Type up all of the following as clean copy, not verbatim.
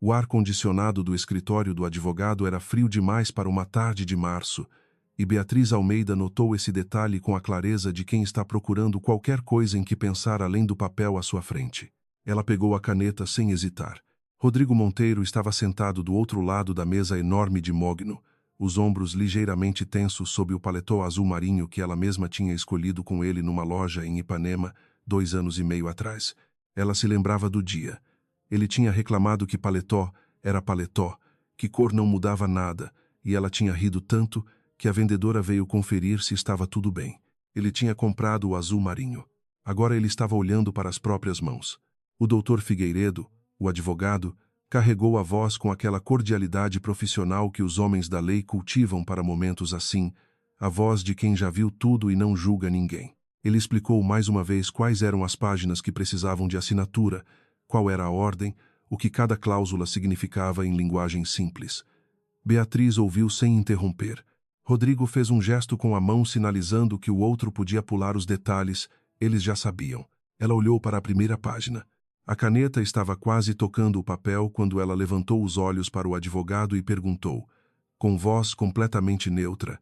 O ar-condicionado do escritório do advogado era frio demais para uma tarde de março, e Beatriz Almeida notou esse detalhe com a clareza de quem está procurando qualquer coisa em que pensar além do papel à sua frente. Ela pegou a caneta sem hesitar. Rodrigo Monteiro estava sentado do outro lado da mesa enorme de mogno, os ombros ligeiramente tensos sob o paletó azul marinho que ela mesma tinha escolhido com ele numa loja em Ipanema 2 anos e meio atrás. Ela se lembrava do dia. Ele tinha reclamado que paletó era paletó, que cor não mudava nada, e ela tinha rido tanto que a vendedora veio conferir se estava tudo bem. Ele tinha comprado o azul marinho. Agora ele estava olhando para as próprias mãos. O doutor Figueiredo, o advogado, carregou a voz com aquela cordialidade profissional que os homens da lei cultivam para momentos assim, a voz de quem já viu tudo e não julga ninguém. Ele explicou mais uma vez quais eram as páginas que precisavam de assinatura, qual era a ordem, o que cada cláusula significava em linguagem simples. Beatriz ouviu sem interromper. Rodrigo fez um gesto com a mão sinalizando que o outro podia pular os detalhes, eles já sabiam. Ela olhou para a primeira página. A caneta estava quase tocando o papel quando ela levantou os olhos para o advogado e perguntou, com voz completamente neutra: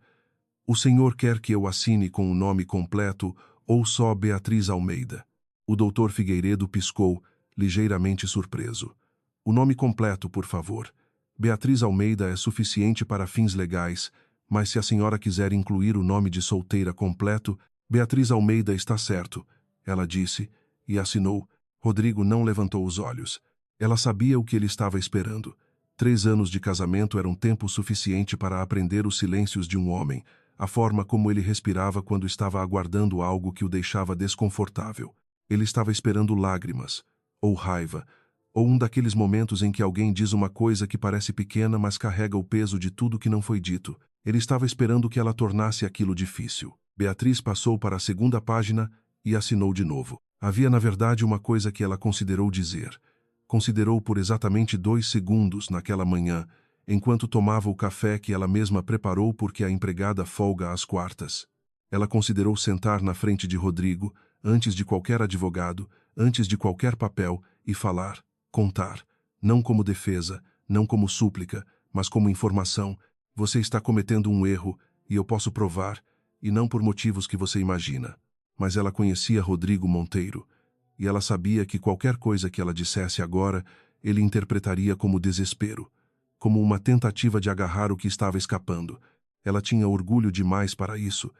"O senhor quer que eu assine com o nome completo ou só Beatriz Almeida?" O doutor Figueiredo piscou, ligeiramente surpreso. "O nome completo, por favor. Beatriz Almeida é suficiente para fins legais, mas se a senhora quiser incluir o nome de solteira completo, Beatriz Almeida está certo", ela disse, e assinou. Rodrigo não levantou os olhos. Ela sabia o que ele estava esperando. 3 anos de casamento eram tempo suficiente para aprender os silêncios de um homem, a forma como ele respirava quando estava aguardando algo que o deixava desconfortável. Ele estava esperando lágrimas, ou raiva, ou um daqueles momentos em que alguém diz uma coisa que parece pequena, mas carrega o peso de tudo que não foi dito. Ele estava esperando que ela tornasse aquilo difícil. Beatriz passou para a segunda página e assinou de novo. Havia, na verdade, uma coisa que ela considerou dizer. Considerou por exatamente 2 segundos naquela manhã, enquanto tomava o café que ela mesma preparou porque a empregada folga às quartas. Ela considerou sentar na frente de Rodrigo, antes de qualquer advogado, antes de qualquer papel, e falar, contar, não como defesa, não como súplica, mas como informação: "Você está cometendo um erro, e eu posso provar, e não por motivos que você imagina." Mas ela conhecia Rodrigo Monteiro, e ela sabia que qualquer coisa que ela dissesse agora, ele interpretaria como desespero, como uma tentativa de agarrar o que estava escapando. Ela tinha orgulho demais para isso,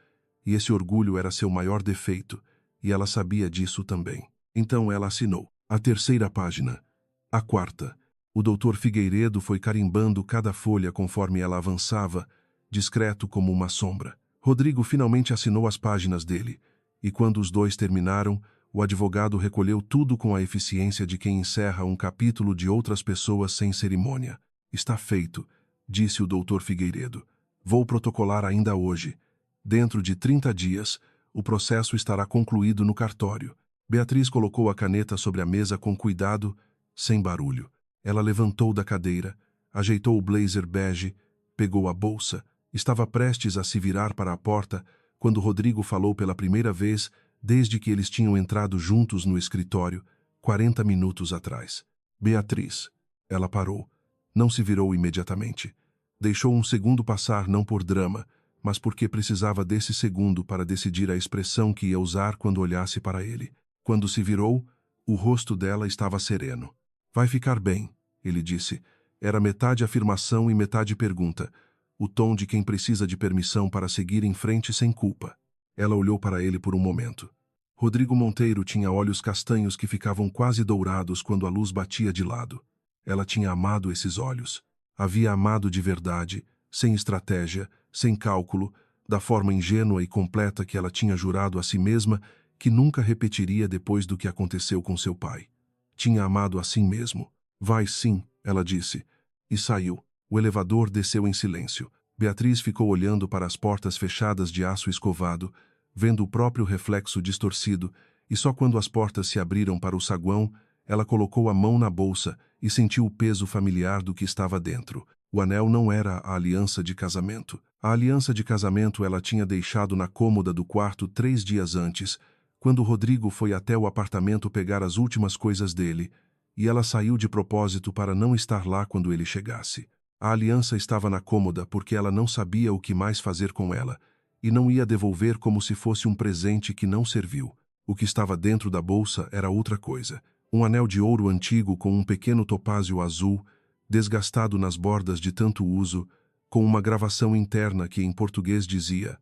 e esse orgulho era seu maior defeito, e ela sabia disso também. Então ela assinou. A terceira página. A quarta. O doutor Figueiredo foi carimbando cada folha conforme ela avançava, discreto como uma sombra. Rodrigo finalmente assinou as páginas dele, e quando os dois terminaram, o advogado recolheu tudo com a eficiência de quem encerra um capítulo de outras pessoas sem cerimônia. "Está feito", disse o doutor Figueiredo. "Vou protocolar ainda hoje. Dentro de 30 dias, o processo estará concluído no cartório." Beatriz colocou a caneta sobre a mesa com cuidado, sem barulho. Ela levantou da cadeira, ajeitou o blazer bege, pegou a bolsa, estava prestes a se virar para a porta, quando Rodrigo falou pela primeira vez desde que eles tinham entrado juntos no escritório, 40 minutos atrás. "Beatriz." Ela parou. Não se virou imediatamente. Deixou um segundo passar não por drama, mas porque precisava desse segundo para decidir a expressão que ia usar quando olhasse para ele. Quando se virou, o rosto dela estava sereno. "Vai ficar bem", ele disse. Era metade afirmação e metade pergunta, o tom de quem precisa de permissão para seguir em frente sem culpa. Ela olhou para ele por um momento. Rodrigo Monteiro tinha olhos castanhos que ficavam quase dourados quando a luz batia de lado. Ela tinha amado esses olhos. Havia amado de verdade, sem estratégia, sem cálculo, da forma ingênua e completa que ela tinha jurado a si mesma que nunca repetiria depois do que aconteceu com seu pai. Tinha amado assim mesmo. "Vai sim", ela disse, e saiu. O elevador desceu em silêncio. Beatriz ficou olhando para as portas fechadas de aço escovado, vendo o próprio reflexo distorcido, e só quando as portas se abriram para o saguão, ela colocou a mão na bolsa e sentiu o peso familiar do que estava dentro. O anel não era a aliança de casamento. A aliança de casamento ela tinha deixado na cômoda do quarto 3 dias antes, quando Rodrigo foi até o apartamento pegar as últimas coisas dele, e ela saiu de propósito para não estar lá quando ele chegasse. A aliança estava na cômoda porque ela não sabia o que mais fazer com ela, e não ia devolver como se fosse um presente que não serviu. O que estava dentro da bolsa era outra coisa. Um anel de ouro antigo com um pequeno topázio azul, desgastado nas bordas de tanto uso, com uma gravação interna que em português dizia: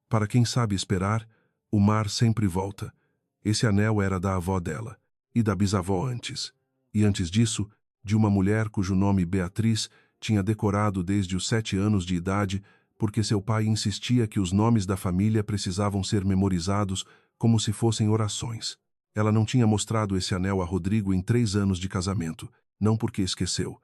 "Para quem sabe esperar, o mar sempre volta." Esse anel era da avó dela, e da bisavó antes. E antes disso, de uma mulher cujo nome Beatriz tinha decorado desde os 7 anos de idade, porque seu pai insistia que os nomes da família precisavam ser memorizados como se fossem orações. Ela não tinha mostrado esse anel a Rodrigo em 3 anos de casamento, não porque esqueceu,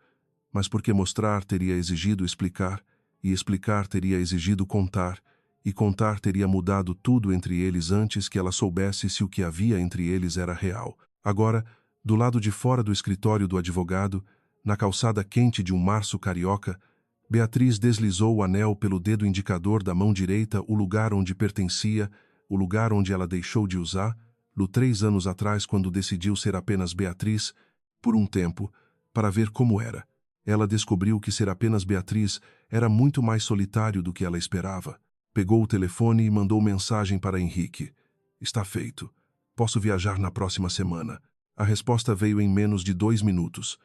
mas porque mostrar teria exigido explicar, e explicar teria exigido contar, e contar teria mudado tudo entre eles antes que ela soubesse se o que havia entre eles era real. Agora, do lado de fora do escritório do advogado, na calçada quente de um março carioca, Beatriz deslizou o anel pelo dedo indicador da mão direita, o lugar onde pertencia, o lugar onde ela deixou de usá-lo 3 anos atrás quando decidiu ser apenas Beatriz, por um tempo, para ver como era. Ela descobriu que ser apenas Beatriz era muito mais solitário do que ela esperava. Pegou o telefone e mandou mensagem para Henrique. "Está feito. Posso viajar na próxima semana." A resposta veio em menos de 2 minutos.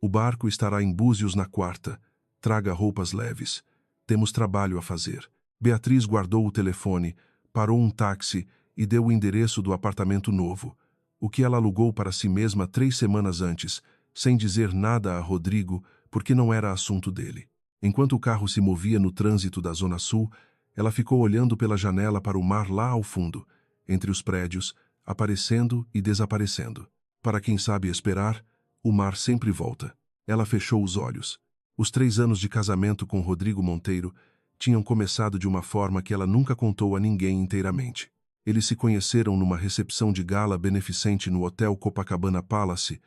"O barco estará em Búzios na quarta. Traga roupas leves. Temos trabalho a fazer." Beatriz guardou o telefone, parou um táxi e deu o endereço do apartamento novo, o que ela alugou para si mesma 3 semanas antes, sem dizer nada a Rodrigo, porque não era assunto dele. Enquanto o carro se movia no trânsito da Zona Sul, ela ficou olhando pela janela para o mar lá ao fundo, entre os prédios, aparecendo e desaparecendo. Para quem sabe esperar, o mar sempre volta. Ela fechou os olhos. Os 3 anos de casamento com Rodrigo Monteiro tinham começado de uma forma que ela nunca contou a ninguém inteiramente. Eles se conheceram numa recepção de gala beneficente no Hotel Copacabana Palace,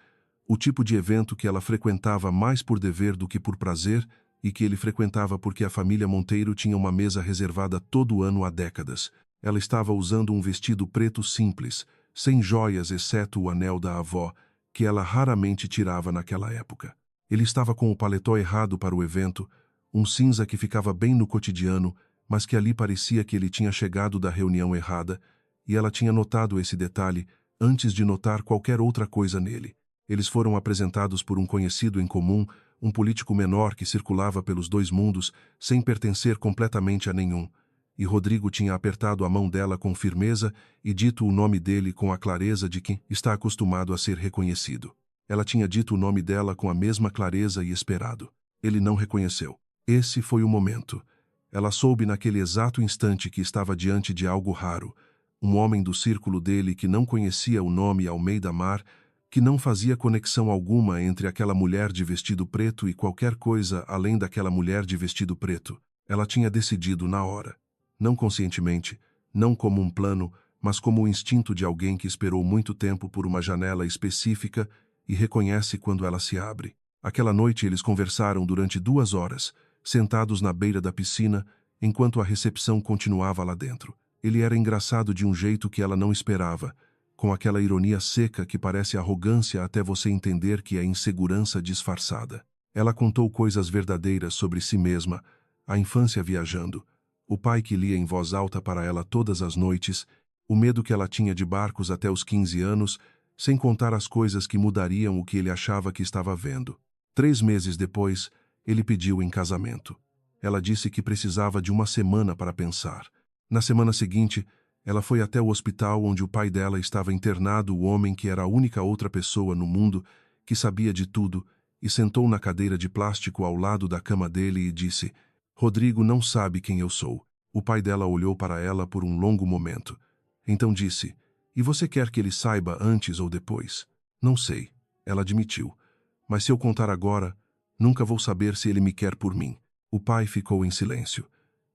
o tipo de evento que ela frequentava mais por dever do que por prazer, e que ele frequentava porque a família Monteiro tinha uma mesa reservada todo ano há décadas. Ela estava usando um vestido preto simples, sem joias exceto o anel da avó, que ela raramente tirava naquela época. Ele estava com o paletó errado para o evento, um cinza que ficava bem no cotidiano, mas que ali parecia que ele tinha chegado da reunião errada, e ela tinha notado esse detalhe antes de notar qualquer outra coisa nele. Eles foram apresentados por um conhecido em comum, um político menor que circulava pelos 2 mundos, sem pertencer completamente a nenhum. E Rodrigo tinha apertado a mão dela com firmeza e dito o nome dele com a clareza de quem está acostumado a ser reconhecido. Ela tinha dito o nome dela com a mesma clareza e esperado. Ele não reconheceu. Esse foi o momento. Ela soube naquele exato instante que estava diante de algo raro. Um homem do círculo dele que não conhecia o nome Almeida Mar, que não fazia conexão alguma entre aquela mulher de vestido preto e qualquer coisa além daquela mulher de vestido preto. Ela tinha decidido na hora. Não conscientemente, não como um plano, mas como o instinto de alguém que esperou muito tempo por uma janela específica e reconhece quando ela se abre. Aquela noite eles conversaram durante 2 horas, sentados na beira da piscina, enquanto a recepção continuava lá dentro. Ele era engraçado de um jeito que ela não esperava, com aquela ironia seca que parece arrogância até você entender que é insegurança disfarçada. Ela contou coisas verdadeiras sobre si mesma, a infância viajando, o pai que lia em voz alta para ela todas as noites, o medo que ela tinha de barcos até os 15 anos, sem contar as coisas que mudariam o que ele achava que estava vendo. 3 meses depois, ele pediu em casamento. Ela disse que precisava de 1 semana para pensar. Na semana seguinte, ela foi até o hospital onde o pai dela estava internado, o homem que era a única outra pessoa no mundo que sabia de tudo, e sentou na cadeira de plástico ao lado da cama dele e disse: "Rodrigo não sabe quem eu sou." O pai dela olhou para ela por um longo momento. Então disse: "E você quer que ele saiba antes ou depois?" "Não sei," ela admitiu. "Mas se eu contar agora, nunca vou saber se ele me quer por mim." O pai ficou em silêncio.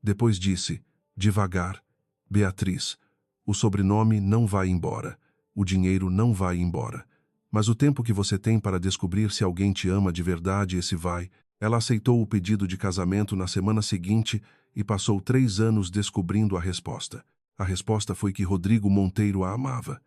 Depois disse, devagar: "Beatriz, o sobrenome não vai embora. O dinheiro não vai embora. Mas o tempo que você tem para descobrir se alguém te ama de verdade, esse vai." Ela aceitou o pedido de casamento na semana seguinte e passou 3 anos descobrindo a resposta. A resposta foi que Rodrigo Monteiro a amava.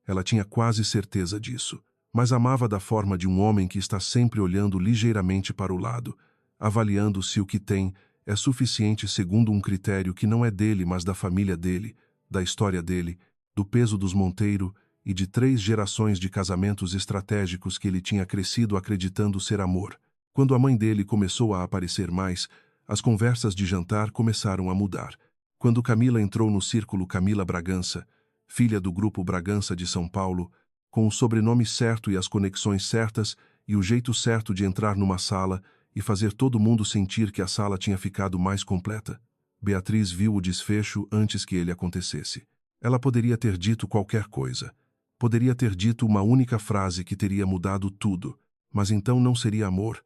Ela tinha quase certeza disso. mas amava da forma de um homem que está sempre olhando ligeiramente para o lado, avaliando se o que tem é suficiente segundo um critério que não é dele, mas da família dele, da história dele, do peso dos Monteiro e de 3 gerações de casamentos estratégicos que ele tinha crescido acreditando ser amor. Quando a mãe dele começou a aparecer mais, as conversas de jantar começaram a mudar. Quando Camila entrou no círculo Camila Bragança, filha do grupo Bragança de São Paulo, com o sobrenome certo e as conexões certas e o jeito certo de entrar numa sala e fazer todo mundo sentir que a sala tinha ficado mais completa, Beatriz viu o desfecho antes que ele acontecesse. Ela poderia ter dito qualquer coisa. Poderia ter dito uma única frase que teria mudado tudo, mas então não seria amor,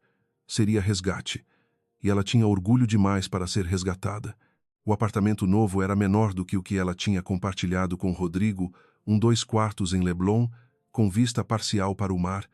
seria resgate. E ela tinha orgulho demais para ser resgatada. O apartamento novo era menor do que o que ela tinha compartilhado com Rodrigo, 2 quartos em Leblon, com vista parcial para o mar,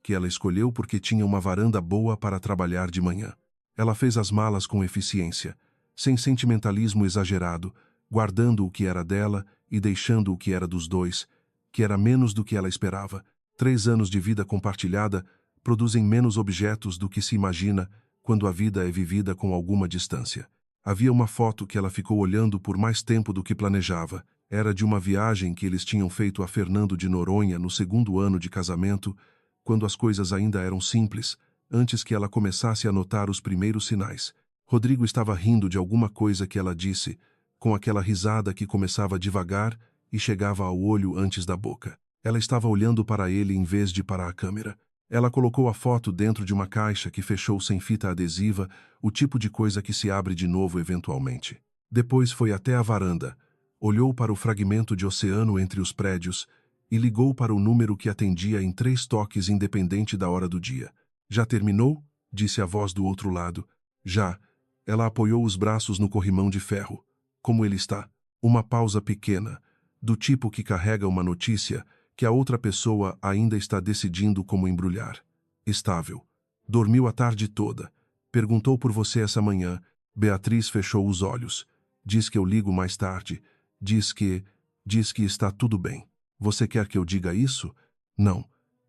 que ela escolheu porque tinha uma varanda boa para trabalhar de manhã. Ela fez as malas com eficiência, sem sentimentalismo exagerado, guardando o que era dela e deixando o que era dos dois, que era menos do que ela esperava. 3 anos de vida compartilhada produzem menos objetos do que se imagina quando a vida é vivida com alguma distância. Havia uma foto que ela ficou olhando por mais tempo do que planejava. Era de uma viagem que eles tinham feito a Fernando de Noronha no 2º ano de casamento, quando as coisas ainda eram simples, antes que ela começasse a notar os primeiros sinais. Rodrigo estava rindo de alguma coisa que ela disse, com aquela risada que começava devagar e chegava ao olho antes da boca. Ela estava olhando para ele em vez de para a câmera. Ela colocou a foto dentro de uma caixa que fechou sem fita adesiva, o tipo de coisa que se abre de novo eventualmente. Depois foi até a varanda, olhou para o fragmento de oceano entre os prédios e ligou para o número que atendia em 3 toques independente da hora do dia. Já terminou? Disse a voz do outro lado. Já. Ela apoiou os braços no corrimão de ferro. Como ele está? Uma pausa pequena, do tipo que carrega uma notícia que a outra pessoa ainda está decidindo como embrulhar. Estável. Dormiu a tarde toda. Perguntou por você essa manhã. Beatriz fechou os olhos. Diz que eu ligo mais tarde. Diz que está tudo bem. Você quer que eu diga isso? Não.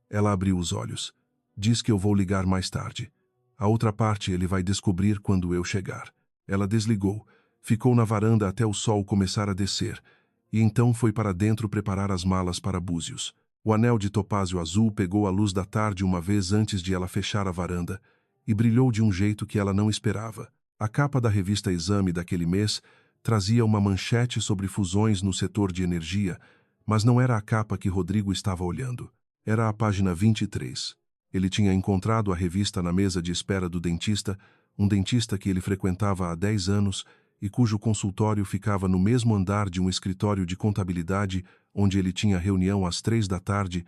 Ela abriu os olhos. Diz que eu vou ligar mais tarde. A outra parte ele vai descobrir quando eu chegar. Ela desligou. Ficou na varanda até o sol começar a descer, e então foi para dentro preparar as malas para Búzios. O anel de topázio azul pegou a luz da tarde uma vez antes de ela fechar a varanda, e brilhou de um jeito que ela não esperava. A capa da revista Exame daquele mês trazia uma manchete sobre fusões no setor de energia, mas não era a capa que Rodrigo estava olhando. Era a página 23. Ele tinha encontrado a revista na mesa de espera do dentista, um dentista que ele frequentava há 10 anos, e cujo consultório ficava no mesmo andar de um escritório de contabilidade onde ele tinha reunião às 3 da tarde,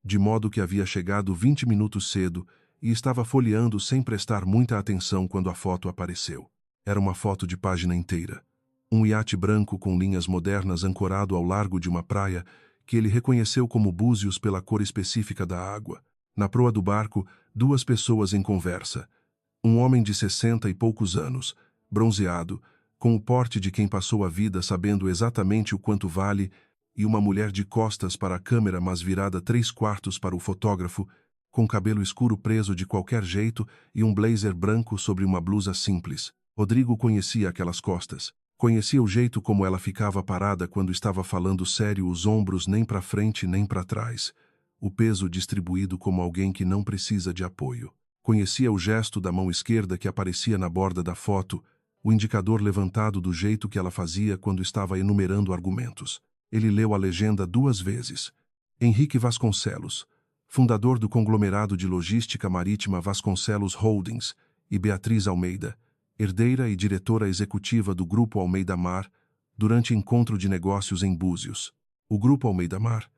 de modo que havia chegado 20 minutos cedo e estava folheando sem prestar muita atenção quando a foto apareceu. Era uma foto de página inteira. Um iate branco com linhas modernas ancorado ao largo de uma praia que ele reconheceu como Búzios pela cor específica da água. Na proa do barco, 2 pessoas em conversa. Um homem de 60 e poucos anos, bronzeado, com o porte de quem passou a vida sabendo exatamente o quanto vale, e uma mulher de costas para a câmera mas virada 3/4 para o fotógrafo, com cabelo escuro preso de qualquer jeito e um blazer branco sobre uma blusa simples. Rodrigo conhecia aquelas costas. Conhecia o jeito como ela ficava parada quando estava falando sério, os ombros nem para frente nem para trás, o peso distribuído como alguém que não precisa de apoio. Conhecia o gesto da mão esquerda que aparecia na borda da foto, o indicador levantado do jeito que ela fazia quando estava enumerando argumentos. Ele leu a legenda 2 vezes. Henrique Vasconcelos, fundador do conglomerado de logística marítima Vasconcelos Holdings, e Beatriz Almeida, herdeira e diretora executiva do Grupo Almeida Mar, durante encontro de negócios em Búzios. O Grupo Almeida Mar,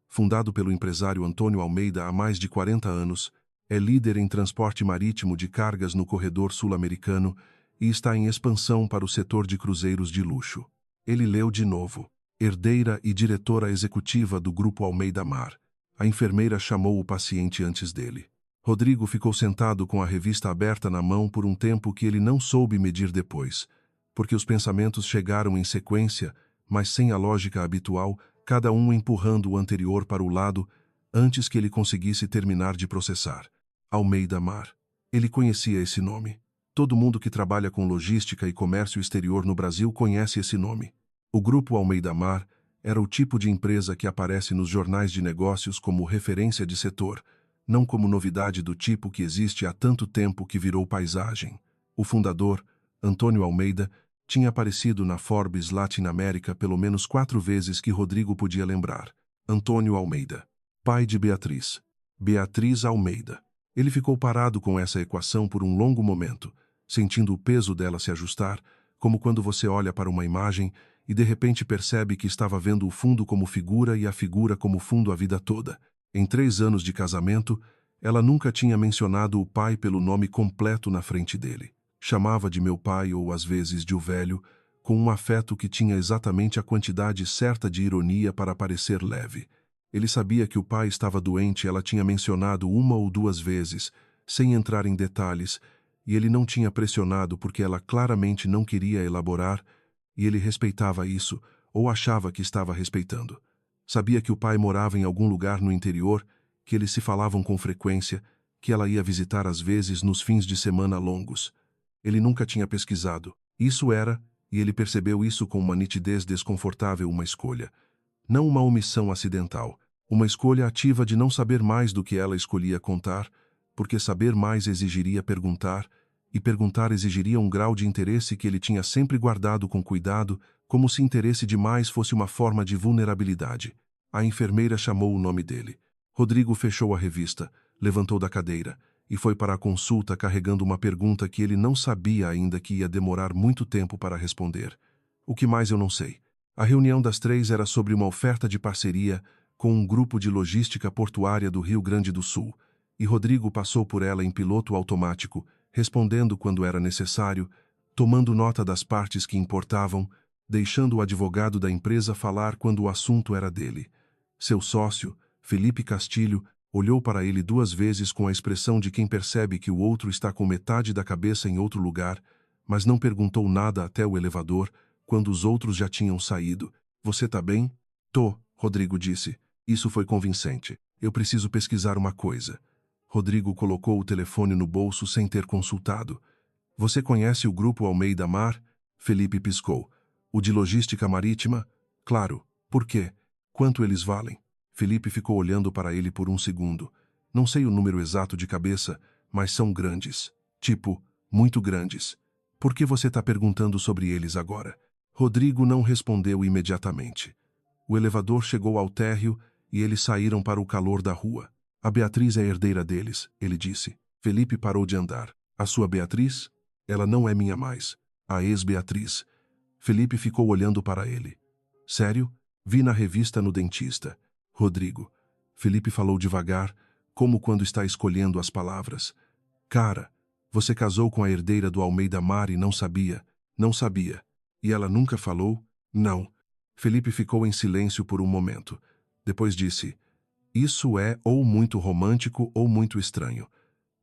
fundado pelo empresário Antônio Almeida há mais de 40 anos, é líder em transporte marítimo de cargas no corredor sul-americano e está em expansão para o setor de cruzeiros de luxo. Ele leu de novo. Herdeira e diretora executiva do Grupo Almeida Mar. A enfermeira chamou o paciente antes dele. Rodrigo ficou sentado com a revista aberta na mão por um tempo que ele não soube medir depois, porque os pensamentos chegaram em sequência, mas sem a lógica habitual, cada um empurrando o anterior para o lado, antes que ele conseguisse terminar de processar. Almeida Mar. Ele conhecia esse nome. Todo mundo que trabalha com logística e comércio exterior no Brasil conhece esse nome. O Grupo Almeida Mar era o tipo de empresa que aparece nos jornais de negócios como referência de setor, não como novidade do tipo que existe há tanto tempo que virou paisagem. O fundador, Antônio Almeida, tinha aparecido na Forbes Latin America pelo menos 4 vezes que Rodrigo podia lembrar. Antônio Almeida. Pai de Beatriz. Beatriz Almeida. Ele ficou parado com essa equação por um longo momento, sentindo o peso dela se ajustar, como quando você olha para uma imagem e de repente percebe que estava vendo o fundo como figura e a figura como fundo a vida toda. Em 3 anos de casamento, ela nunca tinha mencionado o pai pelo nome completo na frente dele. Chamava de meu pai ou às vezes de o velho, com um afeto que tinha exatamente a quantidade certa de ironia para parecer leve. Ele sabia que o pai estava doente e ela tinha mencionado 1 ou 2 vezes, sem entrar em detalhes, e ele não tinha pressionado porque ela claramente não queria elaborar, e ele respeitava isso, ou achava que estava respeitando. Sabia que o pai morava em algum lugar no interior, que eles se falavam com frequência, que ela ia visitar às vezes nos fins de semana longos. Ele nunca tinha pesquisado. Isso era, e ele percebeu isso com uma nitidez desconfortável, uma escolha. Não uma omissão acidental, uma escolha ativa de não saber mais do que ela escolhia contar, porque saber mais exigiria perguntar, e perguntar exigiria um grau de interesse que ele tinha sempre guardado com cuidado, como se interesse demais fosse uma forma de vulnerabilidade. A enfermeira chamou o nome dele. Rodrigo fechou a revista, levantou da cadeira e foi para a consulta carregando uma pergunta que ele não sabia ainda que ia demorar muito tempo para responder. O que mais eu não sei. A reunião das 3 era sobre uma oferta de parceria com um grupo de logística portuária do Rio Grande do Sul, e Rodrigo passou por ela em piloto automático, respondendo quando era necessário, tomando nota das partes que importavam, deixando o advogado da empresa falar quando o assunto era dele. Seu sócio, Felipe Castilho, olhou para ele 2 vezes com a expressão de quem percebe que o outro está com metade da cabeça em outro lugar, mas não perguntou nada até o elevador, quando os outros já tinham saído. Você tá bem? Tô, Rodrigo disse. Isso foi convincente. Eu preciso pesquisar uma coisa. Rodrigo colocou o telefone no bolso sem ter consultado. Você conhece o Grupo Almeida Mar? Felipe piscou. O de logística marítima? Claro. Por quê? Quanto eles valem? Felipe ficou olhando para ele por um segundo. Não sei o número exato de cabeça, mas são grandes. Tipo, muito grandes. Por que você está perguntando sobre eles agora? Rodrigo não respondeu imediatamente. O elevador chegou ao térreo e eles saíram para o calor da rua. A Beatriz é herdeira deles, ele disse. Felipe parou de andar. A sua Beatriz? Ela não é minha mais. A ex-Beatriz. Felipe ficou olhando para ele. Sério? Vi na revista no dentista. Rodrigo. Felipe falou devagar, como quando está escolhendo as palavras. Cara, você casou com a herdeira do Almeida Mar e não sabia. Não sabia. E ela nunca falou? Não. Felipe ficou em silêncio por um momento. Depois disse, isso é ou muito romântico ou muito estranho.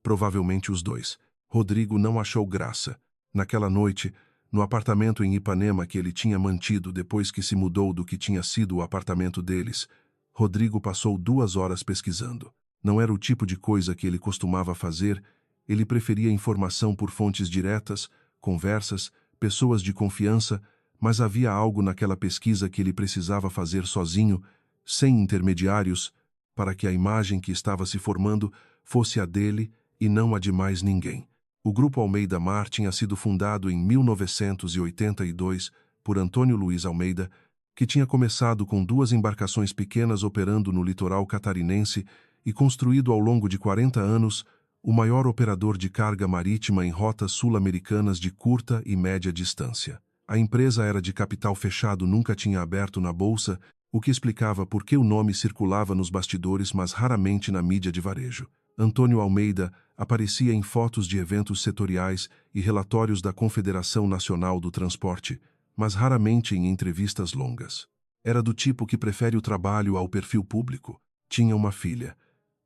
Provavelmente os dois. Rodrigo não achou graça. Naquela noite, no apartamento em Ipanema que ele tinha mantido depois que se mudou do que tinha sido o apartamento deles, Rodrigo passou 2 horas pesquisando. Não era o tipo de coisa que ele costumava fazer, ele preferia informação por fontes diretas, conversas, pessoas de confiança, mas havia algo naquela pesquisa que ele precisava fazer sozinho, sem intermediários, para que a imagem que estava se formando fosse a dele e não a de mais ninguém. O Grupo Almeida Mar tinha sido fundado em 1982 por Antônio Luiz Almeida, que tinha começado com 2 embarcações pequenas operando no litoral catarinense e construído ao longo de 40 anos o maior operador de carga marítima em rotas sul-americanas de curta e média distância. A empresa era de capital fechado, nunca tinha aberto na bolsa, o que explicava por que o nome circulava nos bastidores, mas raramente na mídia de varejo. Antônio Almeida aparecia em fotos de eventos setoriais e relatórios da Confederação Nacional do Transporte, mas raramente em entrevistas longas. Era do tipo que prefere o trabalho ao perfil público. Tinha uma filha,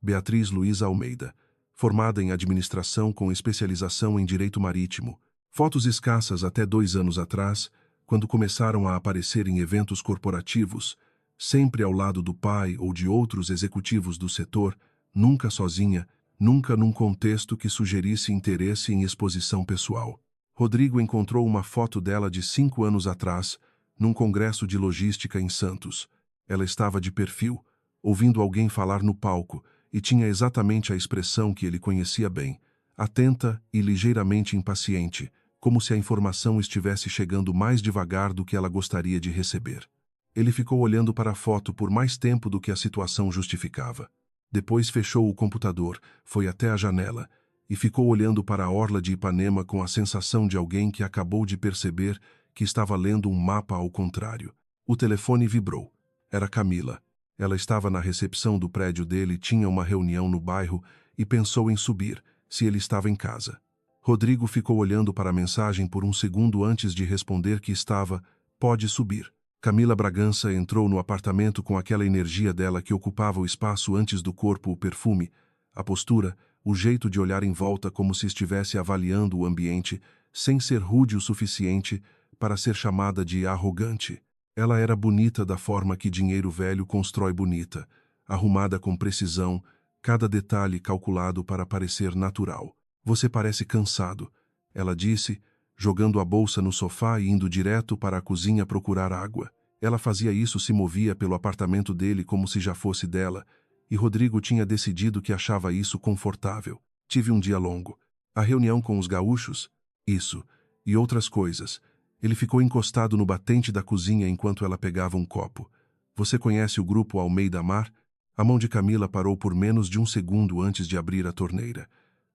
Beatriz Luiza Almeida, formada em administração com especialização em direito marítimo. Fotos escassas até 2 anos atrás, quando começaram a aparecer em eventos corporativos, sempre ao lado do pai ou de outros executivos do setor, nunca sozinha, nunca num contexto que sugerisse interesse em exposição pessoal. Rodrigo encontrou uma foto dela de 5 anos atrás, num congresso de logística em Santos. Ela estava de perfil, ouvindo alguém falar no palco, e tinha exatamente a expressão que ele conhecia bem, atenta e ligeiramente impaciente, como se a informação estivesse chegando mais devagar do que ela gostaria de receber. Ele ficou olhando para a foto por mais tempo do que a situação justificava. Depois fechou o computador, foi até a janela e ficou olhando para a orla de Ipanema com a sensação de alguém que acabou de perceber que estava lendo um mapa ao contrário. O telefone vibrou. Era Camila. Ela estava na recepção do prédio dele, tinha uma reunião no bairro e pensou em subir, se ele estava em casa. Rodrigo ficou olhando para a mensagem por um segundo antes de responder que estava, pode subir. Camila Bragança entrou no apartamento com aquela energia dela que ocupava o espaço antes do corpo, o perfume, a postura, o jeito de olhar em volta como se estivesse avaliando o ambiente, sem ser rude o suficiente para ser chamada de arrogante. Ela era bonita da forma que dinheiro velho constrói bonita, arrumada com precisão, cada detalhe calculado para parecer natural. Você parece cansado, ela disse, jogando a bolsa no sofá e indo direto para a cozinha procurar água. Ela fazia isso, se movia pelo apartamento dele como se já fosse dela, e Rodrigo tinha decidido que achava isso confortável. Tive um dia longo. A reunião com os gaúchos? Isso. E outras coisas. Ele ficou encostado no batente da cozinha enquanto ela pegava um copo. Você conhece o grupo Almeida Mar? A mão de Camila parou por menos de um segundo antes de abrir a torneira.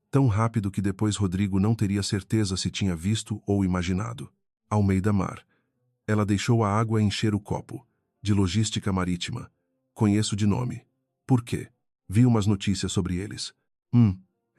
Tão rápido que depois Rodrigo não teria certeza se tinha visto ou imaginado. Almeida Mar. Ela deixou a água encher o copo. De logística marítima. Conheço de nome. Por quê? Vi umas notícias sobre eles.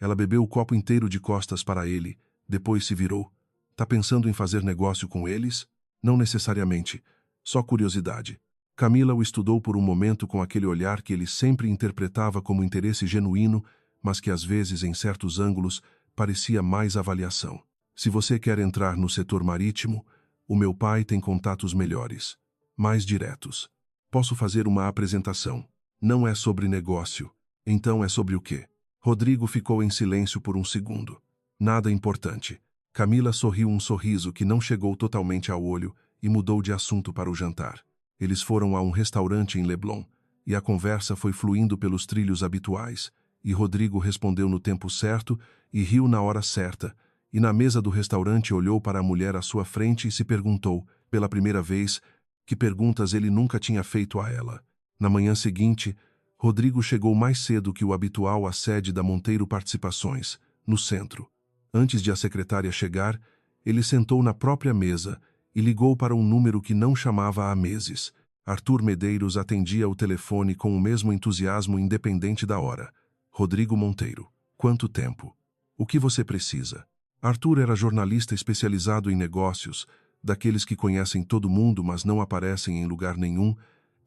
Ela bebeu o copo inteiro de costas para ele, depois se virou. Tá pensando em fazer negócio com eles? Não necessariamente. Só curiosidade. Camila o estudou por um momento com aquele olhar que ele sempre interpretava como interesse genuíno, mas que às vezes, em certos ângulos, parecia mais avaliação. Se você quer entrar no setor marítimo, o meu pai tem contatos melhores, mais diretos. Posso fazer uma apresentação. Não é sobre negócio. Então é sobre o quê? Rodrigo ficou em silêncio por um segundo. Nada importante. Camila sorriu um sorriso que não chegou totalmente ao olho e mudou de assunto para o jantar. Eles foram a um restaurante em Leblon, e a conversa foi fluindo pelos trilhos habituais, e Rodrigo respondeu no tempo certo e riu na hora certa, e na mesa do restaurante olhou para a mulher à sua frente e se perguntou, pela primeira vez, que perguntas ele nunca tinha feito a ela. Na manhã seguinte, Rodrigo chegou mais cedo que o habitual à sede da Monteiro Participações, no centro. Antes de a secretária chegar, ele sentou na própria mesa e ligou para um número que não chamava há meses. Arthur Medeiros atendia o telefone com o mesmo entusiasmo independente da hora. Rodrigo Monteiro. Quanto tempo? O que você precisa? Arthur era jornalista especializado em negócios, daqueles que conhecem todo mundo mas não aparecem em lugar nenhum,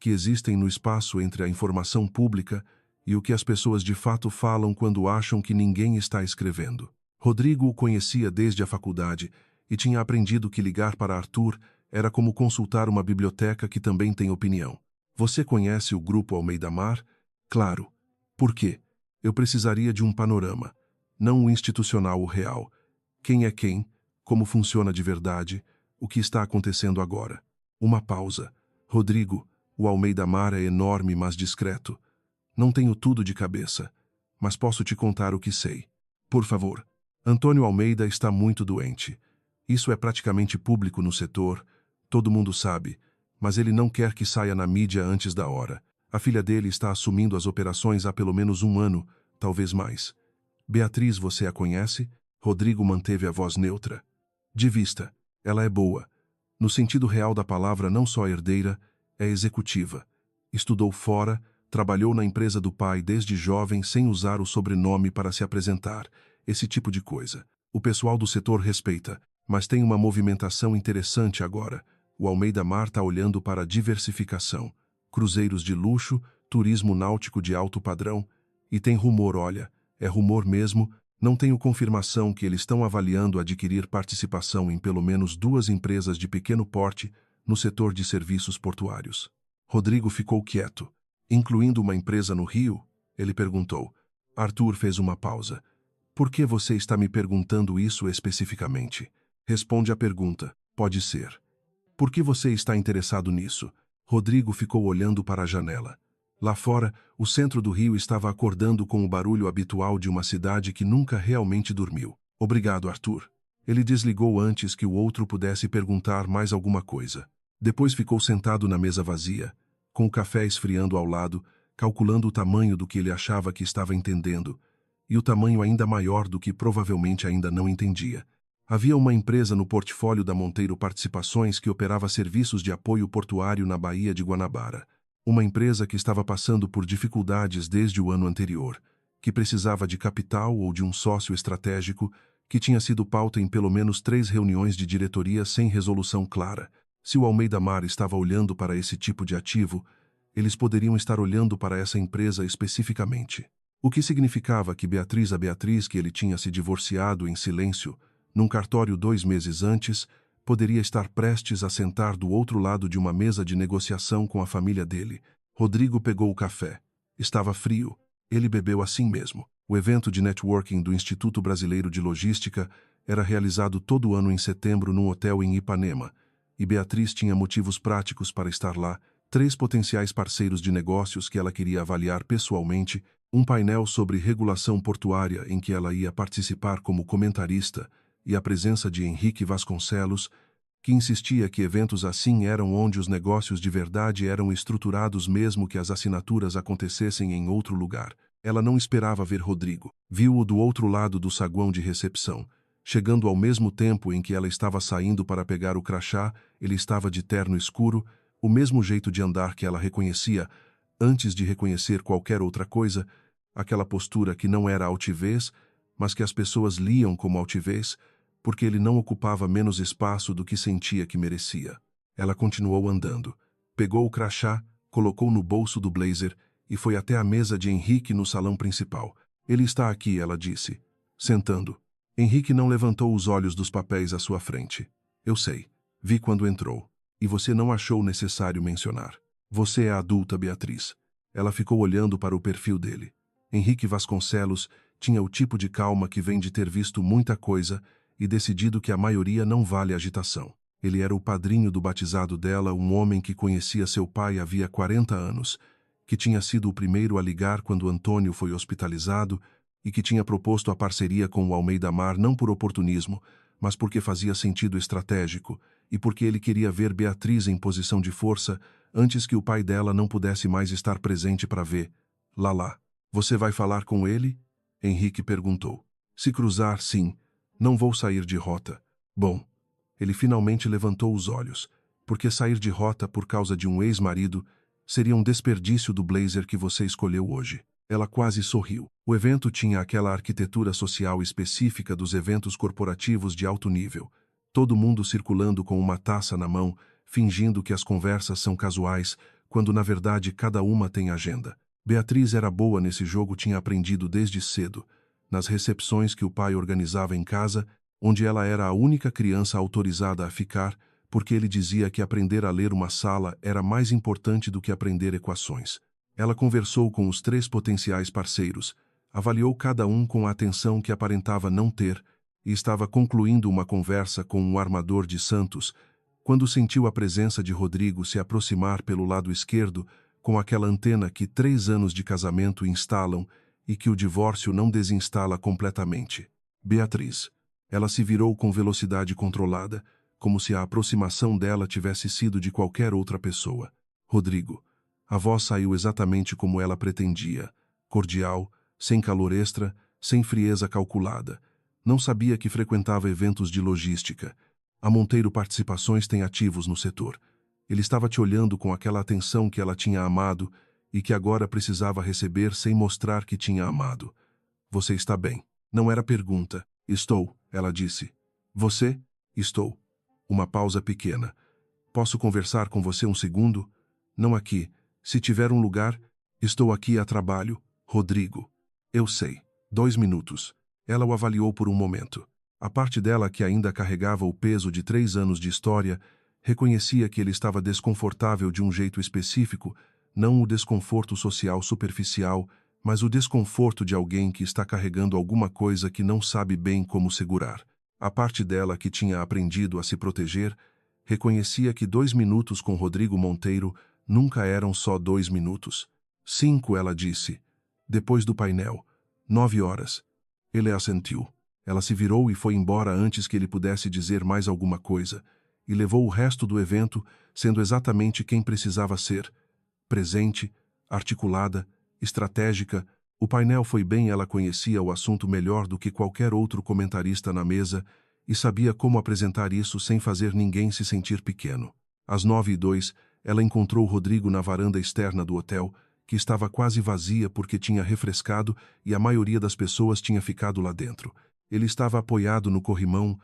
que existem no espaço entre a informação pública e o que as pessoas de fato falam quando acham que ninguém está escrevendo. Rodrigo o conhecia desde a faculdade e tinha aprendido que ligar para Arthur era como consultar uma biblioteca que também tem opinião. Você conhece o grupo Almeida Mar? Claro. Por quê? Eu precisaria de um panorama, não o institucional, o real. Quem é quem? Como funciona de verdade? O que está acontecendo agora? Uma pausa. Rodrigo, o Almeida Mar é enorme, mas discreto. Não tenho tudo de cabeça, mas posso te contar o que sei. Por favor. Antônio Almeida está muito doente. Isso é praticamente público no setor, todo mundo sabe, mas ele não quer que saia na mídia antes da hora. A filha dele está assumindo as operações há pelo menos um ano, talvez mais. Beatriz, você a conhece? Rodrigo manteve a voz neutra. De vista, ela é boa. No sentido real da palavra, não só herdeira, é executiva. Estudou fora, trabalhou na empresa do pai desde jovem sem usar o sobrenome para se apresentar, esse tipo de coisa. O pessoal do setor respeita, mas tem uma movimentação interessante agora. O Almeida Mar está olhando para a diversificação. Cruzeiros de luxo, turismo náutico de alto padrão. E tem rumor, olha, é rumor mesmo, não tenho confirmação que eles estão avaliando adquirir participação em pelo menos 2 empresas de pequeno porte no setor de serviços portuários. Rodrigo ficou quieto. Incluindo uma empresa no Rio? Ele perguntou. Arthur fez uma pausa. Por que você está me perguntando isso especificamente? Responde a pergunta. Pode ser. Por que você está interessado nisso? Rodrigo ficou olhando para a janela. Lá fora, o centro do Rio estava acordando com o barulho habitual de uma cidade que nunca realmente dormiu. Obrigado, Arthur. Ele desligou antes que o outro pudesse perguntar mais alguma coisa. Depois ficou sentado na mesa vazia, com o café esfriando ao lado, calculando o tamanho do que ele achava que estava entendendo, e o tamanho ainda maior do que provavelmente ainda não entendia. Havia uma empresa no portfólio da Monteiro Participações que operava serviços de apoio portuário na Baía de Guanabara. Uma empresa que estava passando por dificuldades desde o ano anterior, que precisava de capital ou de um sócio estratégico, que tinha sido pauta em pelo menos 3 reuniões de diretoria sem resolução clara. Se o Almeida Mar estava olhando para esse tipo de ativo, eles poderiam estar olhando para essa empresa especificamente. O que significava que a Beatriz que ele tinha se divorciado em silêncio, num cartório 2 meses antes, poderia estar prestes a sentar do outro lado de uma mesa de negociação com a família dele. Rodrigo pegou o café. Estava frio. Ele bebeu assim mesmo. O evento de networking do Instituto Brasileiro de Logística era realizado todo ano em setembro num hotel em Ipanema, e Beatriz tinha motivos práticos para estar lá, 3 potenciais parceiros de negócios que ela queria avaliar pessoalmente, um painel sobre regulação portuária em que ela ia participar como comentarista, e a presença de Henrique Vasconcelos, que insistia que eventos assim eram onde os negócios de verdade eram estruturados mesmo que as assinaturas acontecessem em outro lugar. Ela não esperava ver Rodrigo. Viu-o do outro lado do saguão de recepção. Chegando ao mesmo tempo em que ela estava saindo para pegar o crachá, ele estava de terno escuro, o mesmo jeito de andar que ela reconhecia, antes de reconhecer qualquer outra coisa, aquela postura que não era altivez, mas que as pessoas liam como altivez, porque ele não ocupava menos espaço do que sentia que merecia. Ela continuou andando. Pegou o crachá, colocou no bolso do blazer e foi até a mesa de Henrique no salão principal. Ele está aqui, ela disse, sentando. Henrique não levantou os olhos dos papéis à sua frente. Eu sei. Vi quando entrou. E você não achou necessário mencionar. Você é adulta, Beatriz. Ela ficou olhando para o perfil dele. Henrique Vasconcelos tinha o tipo de calma que vem de ter visto muita coisa e decidido que a maioria não vale agitação. Ele era o padrinho do batizado dela, um homem que conhecia seu pai havia 40 anos, que tinha sido o primeiro a ligar quando Antônio foi hospitalizado e que tinha proposto a parceria com o Almeida Mar não por oportunismo, mas porque fazia sentido estratégico e porque ele queria ver Beatriz em posição de força antes que o pai dela não pudesse mais estar presente para ver. Lá. Você vai falar com ele? Henrique perguntou. Se cruzar, sim. Não vou sair de rota. Bom, ele finalmente levantou os olhos, porque sair de rota por causa de um ex-marido seria um desperdício do blazer que você escolheu hoje. Ela quase sorriu. O evento tinha aquela arquitetura social específica dos eventos corporativos de alto nível. Todo mundo circulando com uma taça na mão, fingindo que as conversas são casuais, quando na verdade cada uma tem agenda. Beatriz era boa nesse jogo, tinha aprendido desde cedo, nas recepções que o pai organizava em casa, onde ela era a única criança autorizada a ficar, porque ele dizia que aprender a ler uma sala era mais importante do que aprender equações. Ela conversou com os 3 potenciais parceiros, avaliou cada um com a atenção que aparentava não ter, e estava concluindo uma conversa com um armador de Santos, quando sentiu a presença de Rodrigo se aproximar pelo lado esquerdo, com aquela antena que 3 anos de casamento instalam e que o divórcio não desinstala completamente. Beatriz. Ela se virou com velocidade controlada, como se a aproximação dela tivesse sido de qualquer outra pessoa. Rodrigo. A voz saiu exatamente como ela pretendia, cordial, sem calor extra, sem frieza calculada. Não sabia que frequentava eventos de logística. A Monteiro Participações tem ativos no setor. Ele estava te olhando com aquela atenção que ela tinha amado e que agora precisava receber sem mostrar que tinha amado. Você está bem. Não era pergunta. Estou, ela disse. Você? Estou. Uma pausa pequena. Posso conversar com você um segundo? Não aqui. Se tiver um lugar, estou aqui a trabalho. Rodrigo. Eu sei. 2 minutos. Ela o avaliou por um momento. A parte dela que ainda carregava o peso de 3 anos de história Reconhecia que ele estava desconfortável de um jeito específico, não o desconforto social superficial, mas o desconforto de alguém que está carregando alguma coisa que não sabe bem como segurar. A parte dela que tinha aprendido a se proteger, reconhecia que 2 minutos com Rodrigo Monteiro nunca eram só 2 minutos. 5, ela disse. Depois do painel. 9 horas. Ele assentiu. Ela se virou e foi embora antes que ele pudesse dizer mais alguma coisa, e levou o resto do evento sendo exatamente quem precisava ser. Presente, articulada, estratégica, o painel foi bem. Ela conhecia o assunto melhor do que qualquer outro comentarista na mesa e sabia como apresentar isso sem fazer ninguém se sentir pequeno. Às 9h02, ela encontrou Rodrigo na varanda externa do hotel, que estava quase vazia porque tinha refrescado e a maioria das pessoas tinha ficado lá dentro. Ele estava apoiado no corrimão,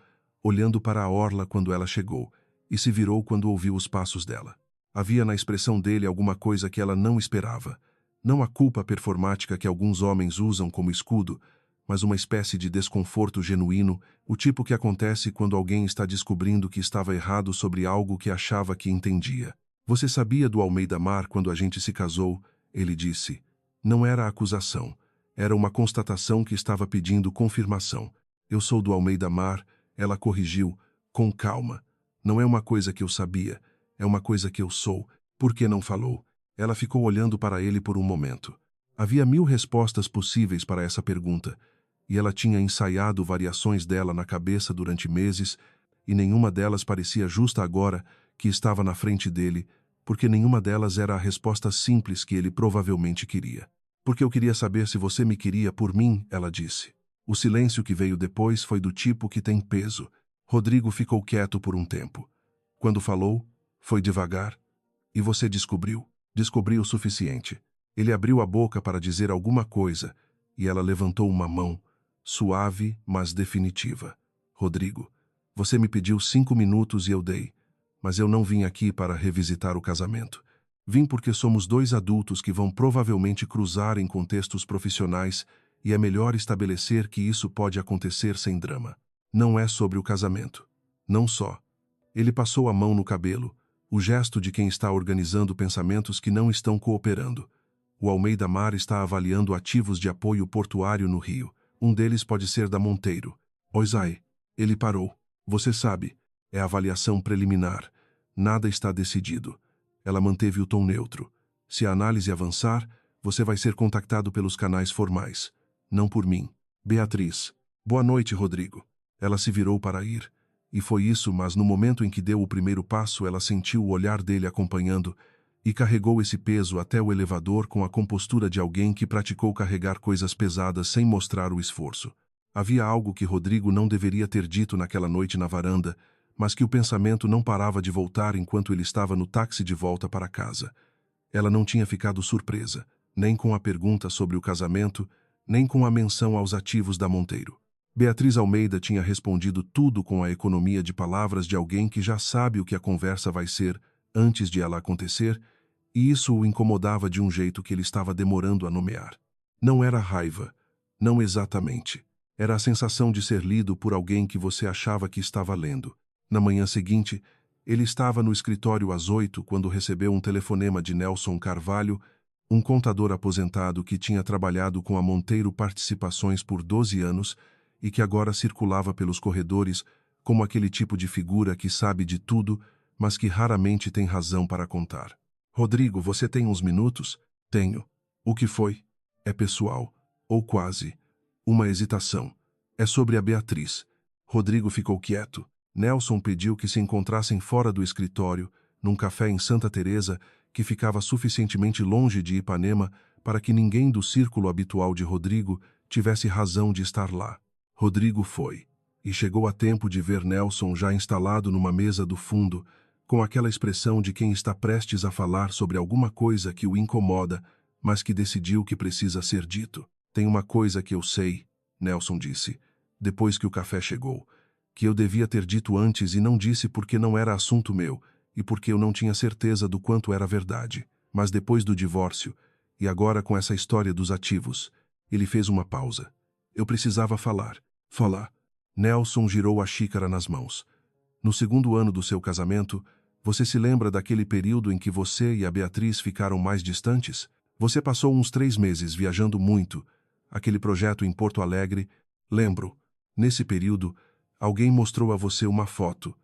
olhando para a orla quando ela chegou, e se virou quando ouviu os passos dela. Havia na expressão dele alguma coisa que ela não esperava. Não a culpa performática que alguns homens usam como escudo, mas uma espécie de desconforto genuíno, o tipo que acontece quando alguém está descobrindo que estava errado sobre algo que achava que entendia. Você sabia do Almeida Mar quando a gente se casou? Ele disse. Não era acusação. Era uma constatação que estava pedindo confirmação. Eu sou do Almeida Mar, ela corrigiu, com calma. Não é uma coisa que eu sabia, é uma coisa que eu sou. Por que não falou? Ela ficou olhando para ele por um momento. Havia 1000 respostas possíveis para essa pergunta, e ela tinha ensaiado variações dela na cabeça durante meses, e nenhuma delas parecia justa agora que estava na frente dele, porque nenhuma delas era a resposta simples que ele provavelmente queria. Porque eu queria saber se você me queria por mim, ela disse. O silêncio que veio depois foi do tipo que tem peso. Rodrigo ficou quieto por um tempo. Quando falou, foi devagar. E você descobriu? Descobriu o suficiente. Ele abriu a boca para dizer alguma coisa, e ela levantou uma mão, suave, mas definitiva. Rodrigo, você me pediu 5 minutos e eu dei, mas eu não vim aqui para revisitar o casamento. Vim porque somos 2 adultos que vão provavelmente cruzar em contextos profissionais e é melhor estabelecer que isso pode acontecer sem drama. Não é sobre o casamento. Não só. Ele passou a mão no cabelo, o gesto de quem está organizando pensamentos que não estão cooperando. O Almeida Mar está avaliando ativos de apoio portuário no Rio. Um deles pode ser da Monteiro. Oisai. Ele parou. Você sabe, é avaliação preliminar. Nada está decidido. Ela manteve o tom neutro. Se a análise avançar, você vai ser contactado pelos canais formais. Não por mim. Beatriz. Boa noite, Rodrigo. Ela se virou para ir. E foi isso, mas no momento em que deu o primeiro passo, ela sentiu o olhar dele acompanhando e carregou esse peso até o elevador com a compostura de alguém que praticou carregar coisas pesadas sem mostrar o esforço. Havia algo que Rodrigo não deveria ter dito naquela noite na varanda, mas que o pensamento não parava de voltar enquanto ele estava no táxi de volta para casa. Ela não tinha ficado surpresa, nem com a pergunta sobre o casamento, nem com a menção aos ativos da Monteiro. Beatriz Almeida tinha respondido tudo com a economia de palavras de alguém que já sabe o que a conversa vai ser antes de ela acontecer, e isso o incomodava de um jeito que ele estava demorando a nomear. Não era raiva, não exatamente. Era a sensação de ser lido por alguém que você achava que estava lendo. Na manhã seguinte, ele estava no escritório às 8 quando recebeu um telefonema de Nelson Carvalho, um contador aposentado que tinha trabalhado com a Monteiro Participações por 12 anos e que agora circulava pelos corredores como aquele tipo de figura que sabe de tudo, mas que raramente tem razão para contar. Rodrigo, você tem uns minutos? Tenho. O que foi? É pessoal. Ou quase. Uma hesitação. É sobre a Beatriz. Rodrigo ficou quieto. Nelson pediu que se encontrassem fora do escritório, num café em Santa Teresa, que ficava suficientemente longe de Ipanema para que ninguém do círculo habitual de Rodrigo tivesse razão de estar lá. Rodrigo foi, e chegou a tempo de ver Nelson já instalado numa mesa do fundo, com aquela expressão de quem está prestes a falar sobre alguma coisa que o incomoda, mas que decidiu que precisa ser dito. Tem uma coisa que eu sei, Nelson disse, depois que o café chegou, que eu devia ter dito antes e não disse porque não era assunto meu, e porque eu não tinha certeza do quanto era verdade. Mas depois do divórcio, e agora com essa história dos ativos, ele fez uma pausa. Eu precisava falar. Falar. Nelson girou a xícara nas mãos. No segundo ano do seu casamento, Você se lembra daquele período em que você e a Beatriz ficaram mais distantes? Você passou uns 3 meses viajando muito. Aquele projeto em Porto Alegre. Lembro. Nesse período, alguém mostrou a você uma foto.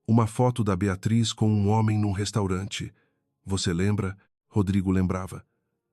Uma foto da Beatriz com um homem num restaurante. Você lembra? Rodrigo lembrava.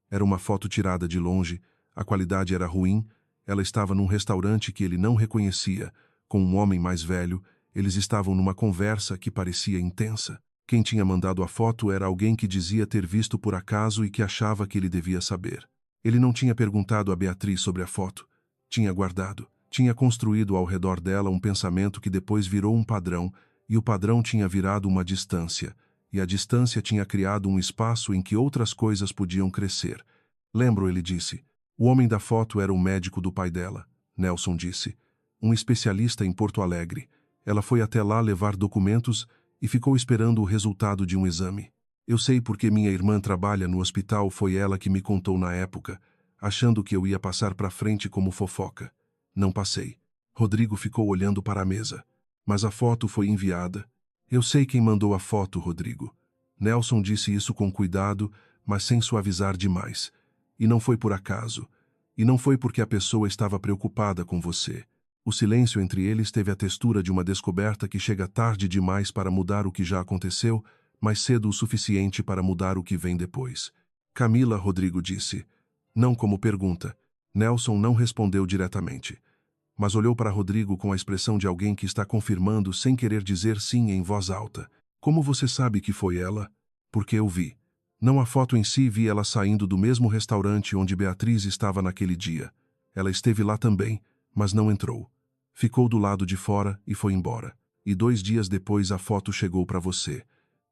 Era uma foto tirada de longe, a qualidade era ruim, ela estava num restaurante que ele não reconhecia, com um homem mais velho, eles estavam numa conversa que parecia intensa. Quem tinha mandado a foto era alguém que dizia ter visto por acaso e que achava que ele devia saber. Ele não tinha perguntado a Beatriz sobre a foto. Tinha guardado. Tinha construído ao redor dela um pensamento que depois virou um padrão, e o padrão tinha virado uma distância, e a distância tinha criado um espaço em que outras coisas podiam crescer. Lembro, ele disse. O homem da foto era o médico do pai dela, Nelson disse. Um especialista em Porto Alegre. Ela foi até lá levar documentos e ficou esperando o resultado de um exame. Eu sei porque minha irmã trabalha no hospital, foi ela que me contou na época, achando que eu ia passar para frente como fofoca. Não passei. Rodrigo ficou olhando para a mesa. Mas a foto foi enviada. Eu sei quem mandou a foto, Rodrigo. Nelson disse isso com cuidado, mas sem suavizar demais. E não foi por acaso. E não foi porque a pessoa estava preocupada com você. O silêncio entre eles teve a textura de uma descoberta que chega tarde demais para mudar o que já aconteceu, mas cedo o suficiente para mudar o que vem depois. Camila, Rodrigo disse. Não como pergunta. Nelson não respondeu diretamente, mas olhou para Rodrigo com a expressão de alguém que está confirmando sem querer dizer sim em voz alta. Como você sabe que foi ela? Porque eu vi. Não a foto em si, vi ela saindo do mesmo restaurante onde Beatriz estava naquele dia. Ela esteve lá também, mas não entrou. Ficou do lado de fora e foi embora. E 2 dias depois a foto chegou para você.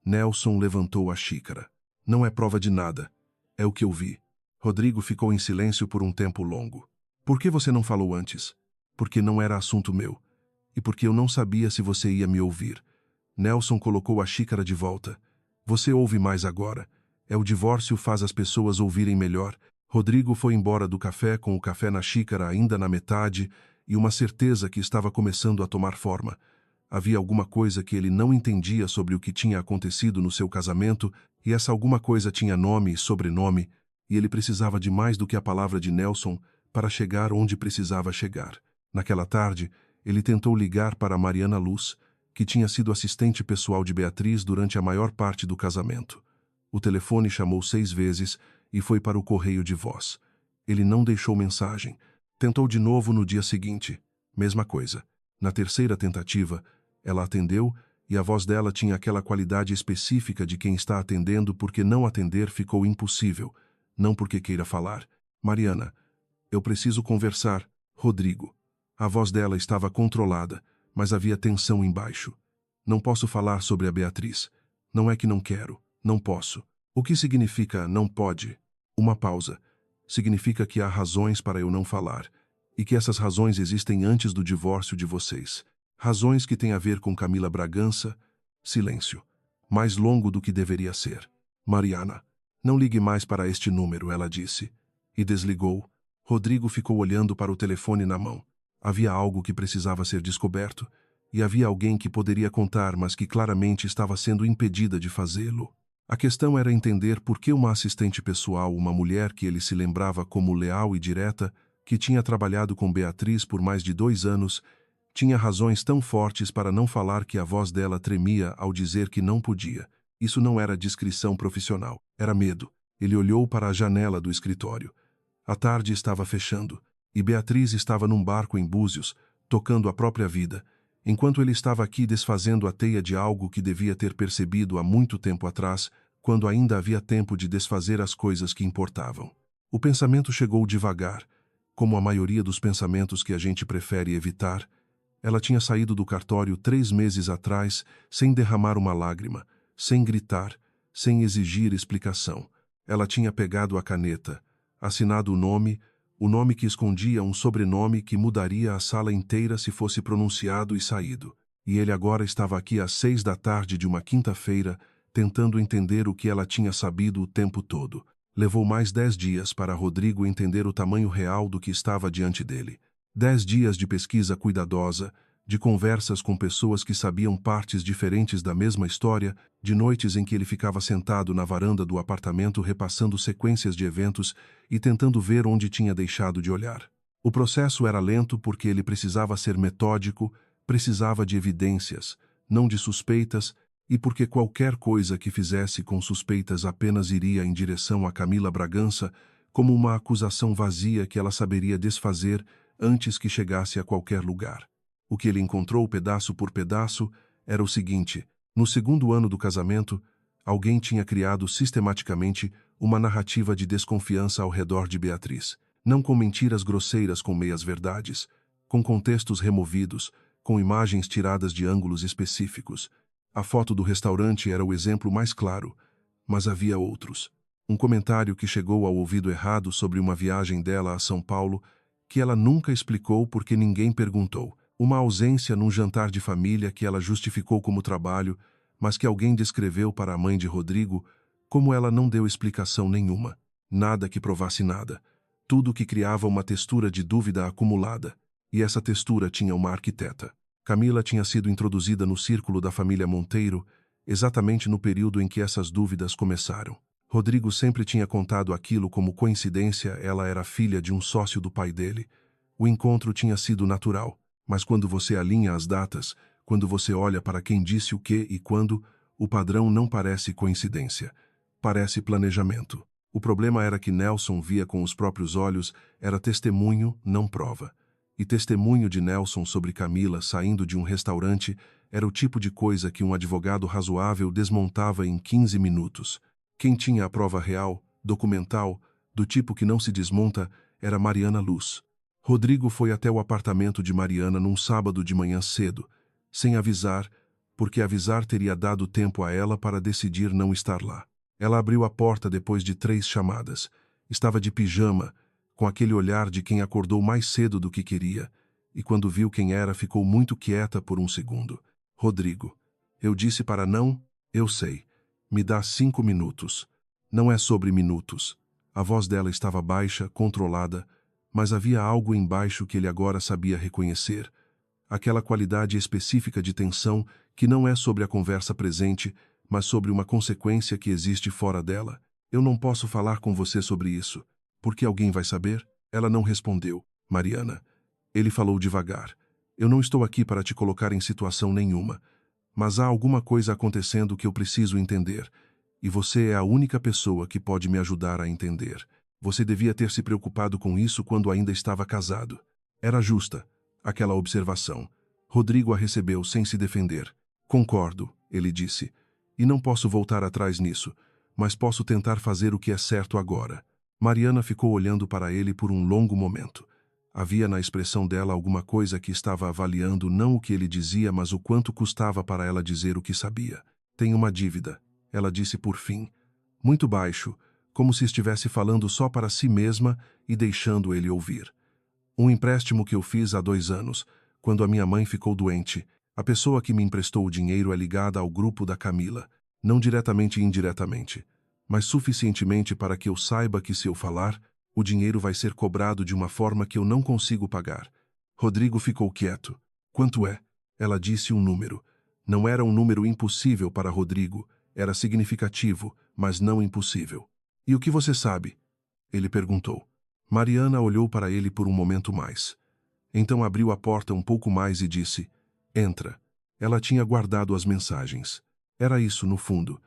Nelson levantou a xícara. Não é prova de nada. É o que eu vi. Rodrigo ficou em silêncio por um tempo longo. Por que você não falou antes? Porque não era assunto meu. E porque eu não sabia se você ia me ouvir. Nelson colocou a xícara de volta. Você ouve mais agora. É o divórcio faz as pessoas ouvirem melhor. Rodrigo foi embora do café com o café na xícara ainda na metade e uma certeza que estava começando a tomar forma. Havia alguma coisa que ele não entendia sobre o que tinha acontecido no seu casamento, e essa alguma coisa tinha nome e sobrenome, e ele precisava de mais do que a palavra de Nelson para chegar onde precisava chegar. Naquela tarde, ele tentou ligar para Mariana Luz, que tinha sido assistente pessoal de Beatriz durante a maior parte do casamento. O telefone chamou 6 vezes e foi para o correio de voz. Ele não deixou mensagem. Tentou de novo no dia seguinte. Mesma coisa. Na terceira tentativa, ela atendeu e a voz dela tinha aquela qualidade específica de quem está atendendo porque não atender ficou impossível, não porque queira falar. Mariana, eu preciso conversar. Rodrigo. A voz dela estava controlada, mas havia tensão embaixo. Não posso falar sobre a Beatriz. Não é que não quero. Não posso. O que significa não pode? Uma pausa. Significa que há razões para eu não falar, e que essas razões existem antes do divórcio de vocês. Razões que têm a ver com Camila Bragança. Silêncio. Mais longo do que deveria ser. Mariana, não ligue mais para este número, ela disse. E desligou. Rodrigo ficou olhando para o telefone na mão. Havia algo que precisava ser descoberto, e havia alguém que poderia contar, mas que claramente estava sendo impedida de fazê-lo. A questão era entender por que uma assistente pessoal, uma mulher que ele se lembrava como leal e direta, que tinha trabalhado com Beatriz por mais de 2 anos, tinha razões tão fortes para não falar que a voz dela tremia ao dizer que não podia. Isso não era discrição profissional, era medo. Ele olhou para a janela do escritório. A tarde estava fechando, e Beatriz estava num barco em Búzios, tocando a própria vida, enquanto ele estava aqui desfazendo a teia de algo que devia ter percebido há muito tempo atrás, quando ainda havia tempo de desfazer as coisas que importavam. O pensamento chegou devagar, como a maioria dos pensamentos que a gente prefere evitar. Ela tinha saído do cartório 3 meses atrás, sem derramar uma lágrima, sem gritar, sem exigir explicação. Ela tinha pegado a caneta, assinado o nome que escondia um sobrenome que mudaria a sala inteira se fosse pronunciado e saído. E ele agora estava aqui às 6 da tarde de uma quinta-feira, tentando entender o que ela tinha sabido o tempo todo. Levou mais 10 dias para Rodrigo entender o tamanho real do que estava diante dele. 10 dias de pesquisa cuidadosa, de conversas com pessoas que sabiam partes diferentes da mesma história, de noites em que ele ficava sentado na varanda do apartamento repassando sequências de eventos e tentando ver onde tinha deixado de olhar. O processo era lento porque ele precisava ser metódico, precisava de evidências, não de suspeitas, e porque qualquer coisa que fizesse com suspeitas apenas iria em direção a Camila Bragança, como uma acusação vazia que ela saberia desfazer antes que chegasse a qualquer lugar. O que ele encontrou pedaço por pedaço era o seguinte: no segundo ano do casamento, alguém tinha criado sistematicamente uma narrativa de desconfiança ao redor de Beatriz, não com mentiras grosseiras com meias-verdades, com contextos removidos, com imagens tiradas de ângulos específicos. A foto do restaurante era o exemplo mais claro, mas havia outros. Um comentário que chegou ao ouvido errado sobre uma viagem dela a São Paulo, que ela nunca explicou porque ninguém perguntou. Uma ausência num jantar de família que ela justificou como trabalho, mas que alguém descreveu para a mãe de Rodrigo como ela não deu explicação nenhuma. Nada que provasse nada. Tudo que criava uma textura de dúvida acumulada. E essa textura tinha uma arquiteta. Camila tinha sido introduzida no círculo da família Monteiro exatamente no período em que essas dúvidas começaram. Rodrigo sempre tinha contado aquilo como coincidência, ela era filha de um sócio do pai dele. O encontro tinha sido natural, mas quando você alinha as datas, quando você olha para quem disse o que e quando, o padrão não parece coincidência, parece planejamento. O problema era que Nelson via com os próprios olhos, era testemunho, não prova. E testemunho de Nelson sobre Camila saindo de um restaurante era o tipo de coisa que um advogado razoável desmontava em 15 minutos. Quem tinha a prova real, documental, do tipo que não se desmonta, era Mariana Luz. Rodrigo foi até o apartamento de Mariana num sábado de manhã cedo, sem avisar, porque avisar teria dado tempo a ela para decidir não estar lá. Ela abriu a porta depois de 3 chamadas. Estava de pijama, com aquele olhar de quem acordou mais cedo do que queria, e quando viu quem era, ficou muito quieta por um segundo. Rodrigo. Eu disse para não, eu sei. Me dá 5 minutos. Não é sobre minutos. A voz dela estava baixa, controlada, mas havia algo embaixo que ele agora sabia reconhecer. Aquela qualidade específica de tensão que não é sobre a conversa presente, mas sobre uma consequência que existe fora dela. Eu não posso falar com você sobre isso. Porque alguém vai saber? Ela não respondeu. Mariana. Ele falou devagar. Eu não estou aqui para te colocar em situação nenhuma. Mas há alguma coisa acontecendo que eu preciso entender. E você é a única pessoa que pode me ajudar a entender. Você devia ter se preocupado com isso quando ainda estava casado. Era justa, aquela observação. Rodrigo a recebeu sem se defender. Concordo, ele disse. E não posso voltar atrás nisso, mas posso tentar fazer o que é certo agora. Mariana ficou olhando para ele por um longo momento. Havia na expressão dela alguma coisa que estava avaliando não o que ele dizia, mas o quanto custava para ela dizer o que sabia. Tenho uma dívida, ela disse por fim. Muito baixo, como se estivesse falando só para si mesma e deixando ele ouvir. Um empréstimo que eu fiz há 2 anos, quando a minha mãe ficou doente. A pessoa que me emprestou o dinheiro é ligada ao grupo da Camila, não diretamente e indiretamente, mas suficientemente para que eu saiba que se eu falar, o dinheiro vai ser cobrado de uma forma que eu não consigo pagar. Rodrigo ficou quieto. Quanto é? Ela disse um número. Não era um número impossível para Rodrigo, era significativo, mas não impossível. E o que você sabe? Ele perguntou. Mariana olhou para ele por um momento mais. Então abriu a porta um pouco mais e disse, entra. Ela tinha guardado as mensagens. Era isso, no fundo.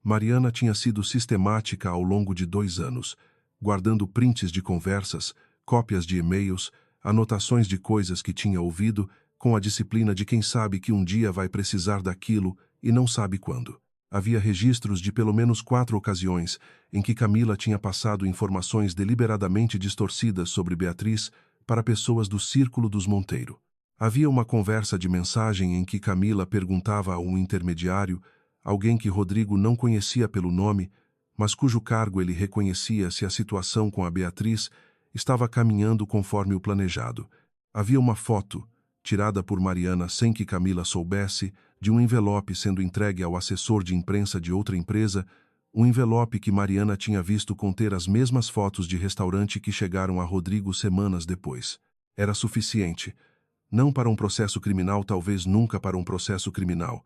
Mariana tinha sido sistemática ao longo de 2 anos, guardando prints de conversas, cópias de e-mails, anotações de coisas que tinha ouvido, com a disciplina de quem sabe que um dia vai precisar daquilo e não sabe quando. Havia registros de pelo menos 4 ocasiões em que Camila tinha passado informações deliberadamente distorcidas sobre Beatriz para pessoas do círculo dos Monteiro. Havia uma conversa de mensagem em que Camila perguntava a um intermediário, alguém que Rodrigo não conhecia pelo nome, mas cujo cargo ele reconhecia se a situação com a Beatriz estava caminhando conforme o planejado. Havia uma foto, tirada por Mariana sem que Camila soubesse, de um envelope sendo entregue ao assessor de imprensa de outra empresa, um envelope que Mariana tinha visto conter as mesmas fotos de restaurante que chegaram a Rodrigo semanas depois. Era suficiente. Não para um processo criminal, talvez nunca para um processo criminal,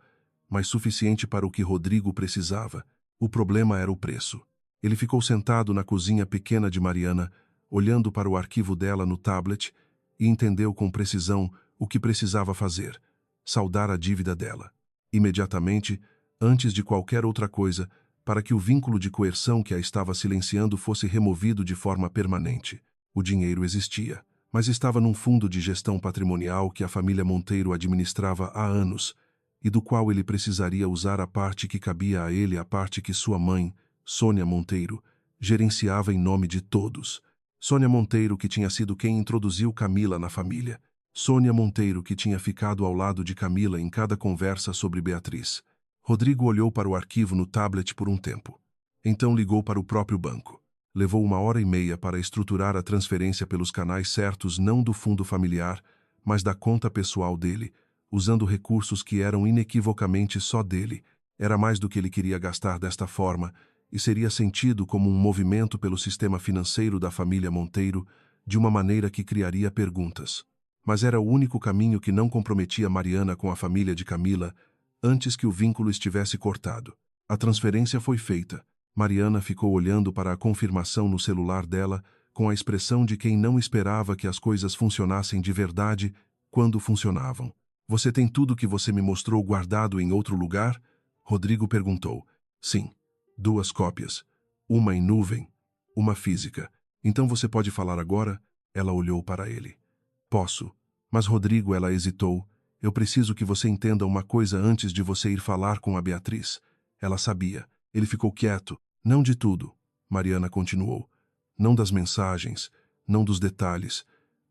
mas suficiente para o que Rodrigo precisava. O problema era o preço. Ele ficou sentado na cozinha pequena de Mariana, olhando para o arquivo dela no tablet, e entendeu com precisão o que precisava fazer: saldar a dívida dela. Imediatamente, antes de qualquer outra coisa, para que o vínculo de coerção que a estava silenciando fosse removido de forma permanente. O dinheiro existia, mas estava num fundo de gestão patrimonial que a família Monteiro administrava há anos, e do qual ele precisaria usar a parte que cabia a ele, a parte que sua mãe, Sônia Monteiro, gerenciava em nome de todos. Sônia Monteiro, que tinha sido quem introduziu Camila na família. Sônia Monteiro, que tinha ficado ao lado de Camila em cada conversa sobre Beatriz. Rodrigo olhou para o arquivo no tablet por um tempo. Então ligou para o próprio banco. Levou 1h30 para estruturar a transferência pelos canais certos, não do fundo familiar, mas da conta pessoal dele, usando recursos que eram inequivocamente só dele. Era mais do que ele queria gastar desta forma, e seria sentido como um movimento pelo sistema financeiro da família Monteiro, de uma maneira que criaria perguntas. Mas era o único caminho que não comprometia Mariana com a família de Camila, antes que o vínculo estivesse cortado. A transferência foi feita. Mariana ficou olhando para a confirmação no celular dela, com a expressão de quem não esperava que as coisas funcionassem de verdade quando funcionavam. Você tem tudo que você me mostrou guardado em outro lugar? Rodrigo perguntou. Sim. 2 cópias. Uma em nuvem, uma física. Então você pode falar agora? Ela olhou para ele. Posso. Mas Rodrigo, ela hesitou. Eu preciso que você entenda uma coisa antes de você ir falar com a Beatriz. Ela sabia. Ele ficou quieto. Não de tudo, Mariana continuou. Não das mensagens, não dos detalhes.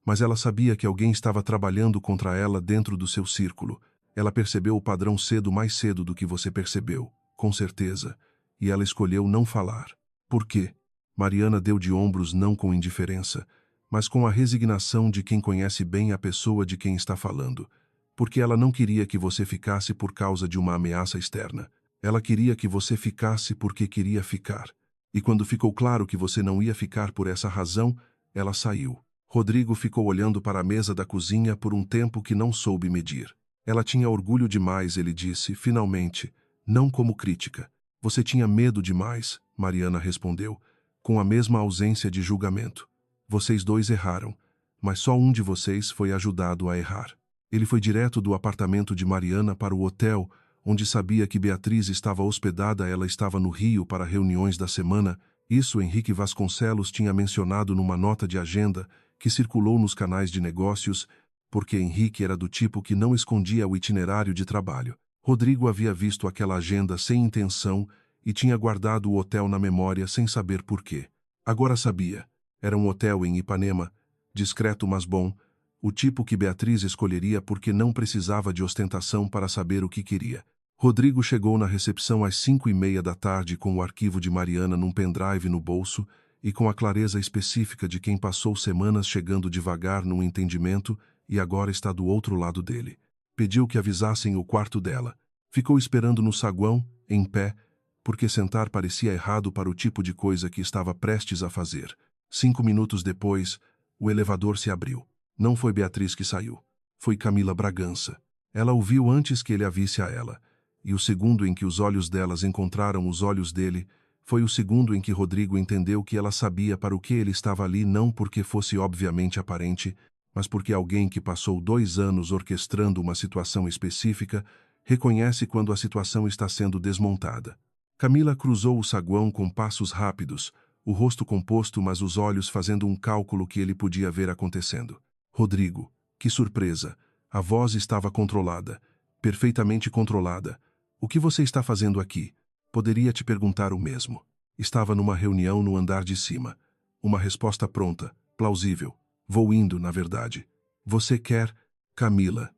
Mas ela sabia que alguém estava trabalhando contra ela dentro do seu círculo. Ela percebeu o padrão mais cedo do que você percebeu, com certeza. E ela escolheu não falar. Por quê? Mariana deu de ombros, não com indiferença, mas com a resignação de quem conhece bem a pessoa de quem está falando. Porque ela não queria que você ficasse por causa de uma ameaça externa. Ela queria que você ficasse porque queria ficar. E quando ficou claro que você não ia ficar por essa razão, ela saiu. Rodrigo ficou olhando para a mesa da cozinha por um tempo que não soube medir. Ela tinha orgulho demais, ele disse, finalmente, não como crítica. Você tinha medo demais, Mariana respondeu, com a mesma ausência de julgamento. Vocês dois erraram, mas só um de vocês foi ajudado a errar. Ele foi direto do apartamento de Mariana para o hotel, onde sabia que Beatriz estava hospedada. Ela estava no Rio para reuniões da semana. Isso Henrique Vasconcelos tinha mencionado numa nota de agenda que circulou nos canais de negócios, porque Henrique era do tipo que não escondia o itinerário de trabalho. Rodrigo havia visto aquela agenda sem intenção e tinha guardado o hotel na memória sem saber por quê. Agora sabia. Era um hotel em Ipanema, discreto mas bom, o tipo que Beatriz escolheria porque não precisava de ostentação para saber o que queria. Rodrigo chegou na recepção às 5h30 da tarde com o arquivo de Mariana num pendrive no bolso e com a clareza específica de quem passou semanas chegando devagar num entendimento e agora está do outro lado dele. Pediu que avisassem o quarto dela. Ficou esperando no saguão, em pé, porque sentar parecia errado para o tipo de coisa que estava prestes a fazer. 5 minutos depois, o elevador se abriu. Não foi Beatriz que saiu. Foi Camila Bragança. Ela o viu antes que ele a visse a ela, e o segundo em que os olhos delas encontraram os olhos dele foi o segundo em que Rodrigo entendeu que ela sabia para o que ele estava ali, não porque fosse obviamente aparente, mas porque alguém que passou 2 anos orquestrando uma situação específica reconhece quando a situação está sendo desmontada. Camila cruzou o saguão com passos rápidos, o rosto composto mas os olhos fazendo um cálculo que ele podia ver acontecendo. Rodrigo, que surpresa! A voz estava controlada, perfeitamente controlada. O que você está fazendo aqui? Poderia te perguntar o mesmo. Estava numa reunião no andar de cima. Uma resposta pronta, plausível. Vou indo, na verdade. Você quer... Camila.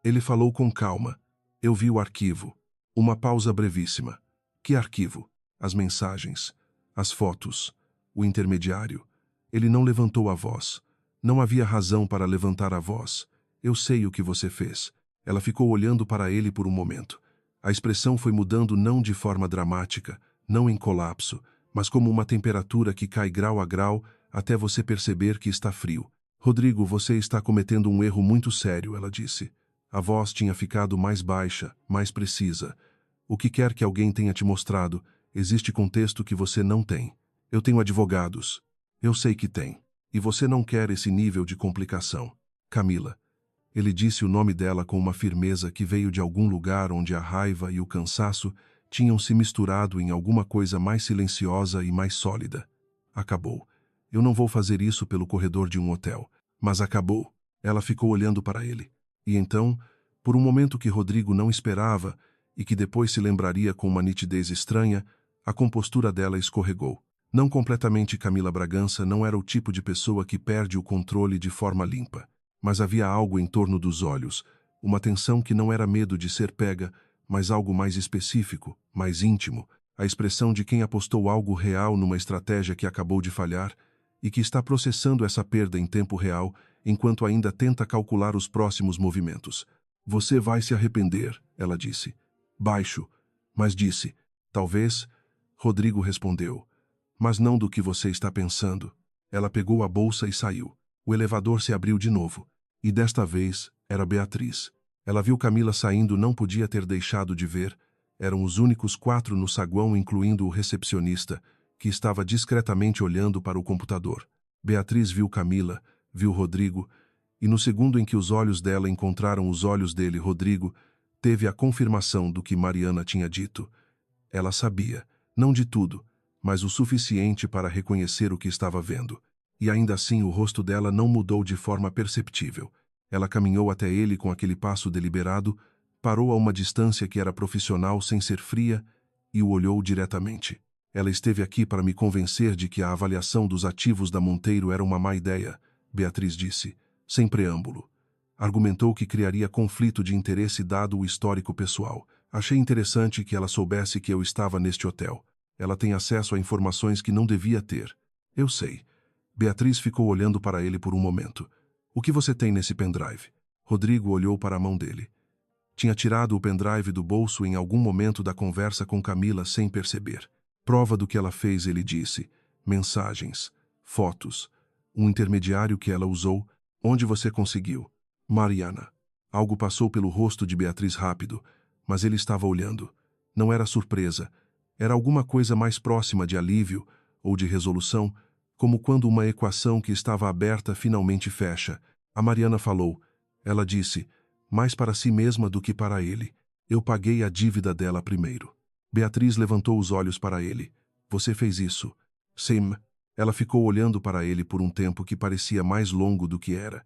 Ele falou com calma. Eu vi o arquivo. Uma pausa brevíssima. Que arquivo? As mensagens. As fotos. O intermediário. Ele não levantou a voz. Não havia razão para levantar a voz. Eu sei o que você fez. Ela ficou olhando para ele por um momento. A expressão foi mudando não de forma dramática, não em colapso, mas como uma temperatura que cai grau a grau até você perceber que está frio. Rodrigo, você está cometendo um erro muito sério, ela disse. A voz tinha ficado mais baixa, mais precisa. O que quer que alguém tenha te mostrado, existe contexto que você não tem. Eu tenho advogados. Eu sei que tem. E você não quer esse nível de complicação. Camila. Ele disse o nome dela com uma firmeza que veio de algum lugar onde a raiva e o cansaço tinham se misturado em alguma coisa mais silenciosa e mais sólida. Acabou. Eu não vou fazer isso pelo corredor de um hotel. Mas acabou. Ela ficou olhando para ele. E então, por um momento que Rodrigo não esperava e que depois se lembraria com uma nitidez estranha, a compostura dela escorregou. Não completamente, Camila Bragança não era o tipo de pessoa que perde o controle de forma limpa. Mas havia algo em torno dos olhos, uma tensão que não era medo de ser pega, mas algo mais específico, mais íntimo, a expressão de quem apostou algo real numa estratégia que acabou de falhar e que está processando essa perda em tempo real enquanto ainda tenta calcular os próximos movimentos. Você vai se arrepender, ela disse. Baixo, mas disse. Talvez, Rodrigo respondeu. Mas não do que você está pensando. Ela pegou a bolsa e saiu. O elevador se abriu de novo. E desta vez era Beatriz. Ela viu Camila saindo, não podia ter deixado de ver. Eram os únicos 4 no saguão, incluindo o recepcionista, que estava discretamente olhando para o computador. Beatriz viu Camila, viu Rodrigo, e no segundo em que os olhos dela encontraram os olhos dele, Rodrigo, teve a confirmação do que Mariana tinha dito. Ela sabia, não de tudo, mas o suficiente para reconhecer o que estava vendo. E ainda assim o rosto dela não mudou de forma perceptível. Ela caminhou até ele com aquele passo deliberado, parou a uma distância que era profissional sem ser fria e o olhou diretamente. Ela esteve aqui para me convencer de que a avaliação dos ativos da Monteiro era uma má ideia, Beatriz disse, sem preâmbulo. Argumentou que criaria conflito de interesse dado o histórico pessoal. Achei interessante que ela soubesse que eu estava neste hotel. Ela tem acesso a informações que não devia ter. Eu sei. Beatriz ficou olhando para ele por um momento. O que você tem nesse pendrive? Rodrigo olhou para a mão dele. Tinha tirado o pendrive do bolso em algum momento da conversa com Camila sem perceber. Prova do que ela fez, ele disse. Mensagens, fotos, um intermediário que ela usou. Onde você conseguiu? Mariana. Algo passou pelo rosto de Beatriz rápido, mas ele estava olhando. Não era surpresa. Era alguma coisa mais próxima de alívio ou de resolução, como quando uma equação que estava aberta finalmente fecha. A Mariana falou. Ela disse, mais para si mesma do que para ele. Eu paguei a dívida dela primeiro. Beatriz levantou os olhos para ele. Você fez isso? Sim. Ela ficou olhando para ele por um tempo que parecia mais longo do que era,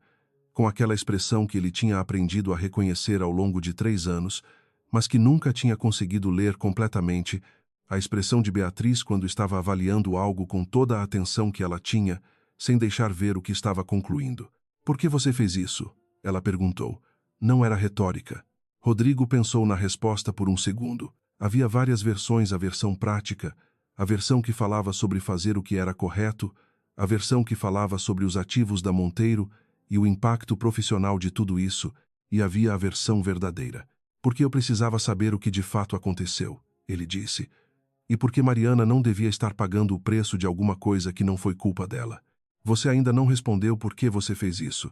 com aquela expressão que ele tinha aprendido a reconhecer ao longo de 3 anos, mas que nunca tinha conseguido ler completamente, a expressão de Beatriz quando estava avaliando algo com toda a atenção que ela tinha, sem deixar ver o que estava concluindo. Por que você fez isso? Ela perguntou. Não era retórica. Rodrigo pensou na resposta por um segundo. Havia várias versões, a versão prática, a versão que falava sobre fazer o que era correto, a versão que falava sobre os ativos da Monteiro e o impacto profissional de tudo isso, e havia a versão verdadeira. Porque eu precisava saber o que de fato aconteceu, ele disse. E porque Mariana não devia estar pagando o preço de alguma coisa que não foi culpa dela. Você ainda não respondeu por que você fez isso.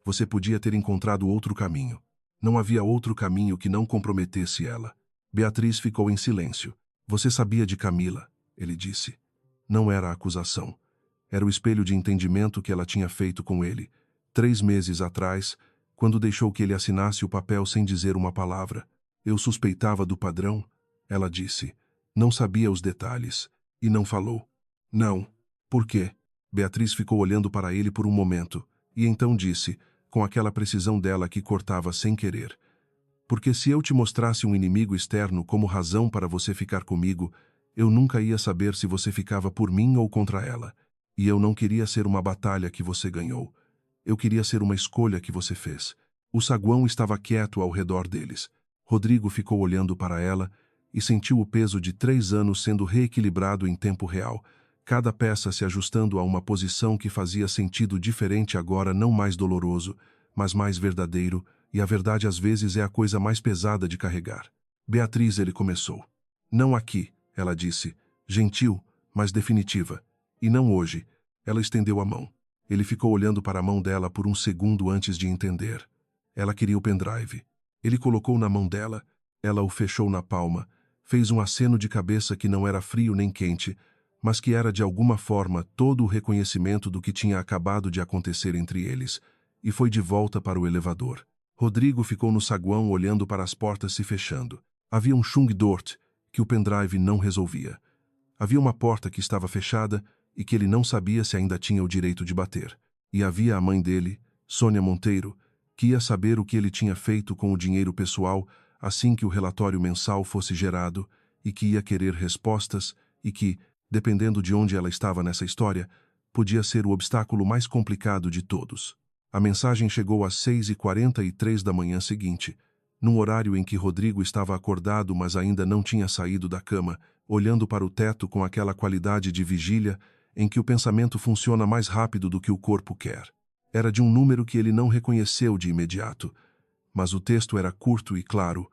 Você podia ter encontrado outro caminho. Não havia outro caminho que não comprometesse ela. Beatriz ficou em silêncio. Você sabia de Camila, ele disse. Não era a acusação. Era o espelho de entendimento que ela tinha feito com ele, 3 meses atrás, quando deixou que ele assinasse o papel sem dizer uma palavra. Eu suspeitava do padrão, ela disse. Não sabia os detalhes. E não falou. Não. Por quê? Beatriz ficou olhando para ele por um momento, e então disse, com aquela precisão dela que cortava sem querer. Porque se eu te mostrasse um inimigo externo como razão para você ficar comigo, eu nunca ia saber se você ficava por mim ou contra ela. E eu não queria ser uma batalha que você ganhou. Eu queria ser uma escolha que você fez. O saguão estava quieto ao redor deles. Rodrigo ficou olhando para ela e sentiu o peso de 3 anos sendo reequilibrado em tempo real, cada peça se ajustando a uma posição que fazia sentido diferente agora, não mais doloroso, mas mais verdadeiro, e a verdade às vezes é a coisa mais pesada de carregar. Beatriz, ele começou. Não aqui, ela disse, gentil, mas definitiva. E não hoje. Ela estendeu a mão. Ele ficou olhando para a mão dela por um segundo antes de entender. Ela queria o pendrive. Ele colocou na mão dela, ela o fechou na palma, fez um aceno de cabeça que não era frio nem quente, mas que era de alguma forma todo o reconhecimento do que tinha acabado de acontecer entre eles, e foi de volta para o elevador. Rodrigo ficou no saguão olhando para as portas se fechando. Havia um chung dort que o pendrive não resolvia. Havia uma porta que estava fechada e que ele não sabia se ainda tinha o direito de bater. E havia a mãe dele, Sônia Monteiro, que ia saber o que ele tinha feito com o dinheiro pessoal assim que o relatório mensal fosse gerado e que ia querer respostas e que, dependendo de onde ela estava nessa história, podia ser o obstáculo mais complicado de todos. A mensagem chegou às 6h43 da manhã seguinte, num horário em que Rodrigo estava acordado mas ainda não tinha saído da cama, olhando para o teto com aquela qualidade de vigília em que o pensamento funciona mais rápido do que o corpo quer. Era de um número que ele não reconheceu de imediato, mas o texto era curto e claro.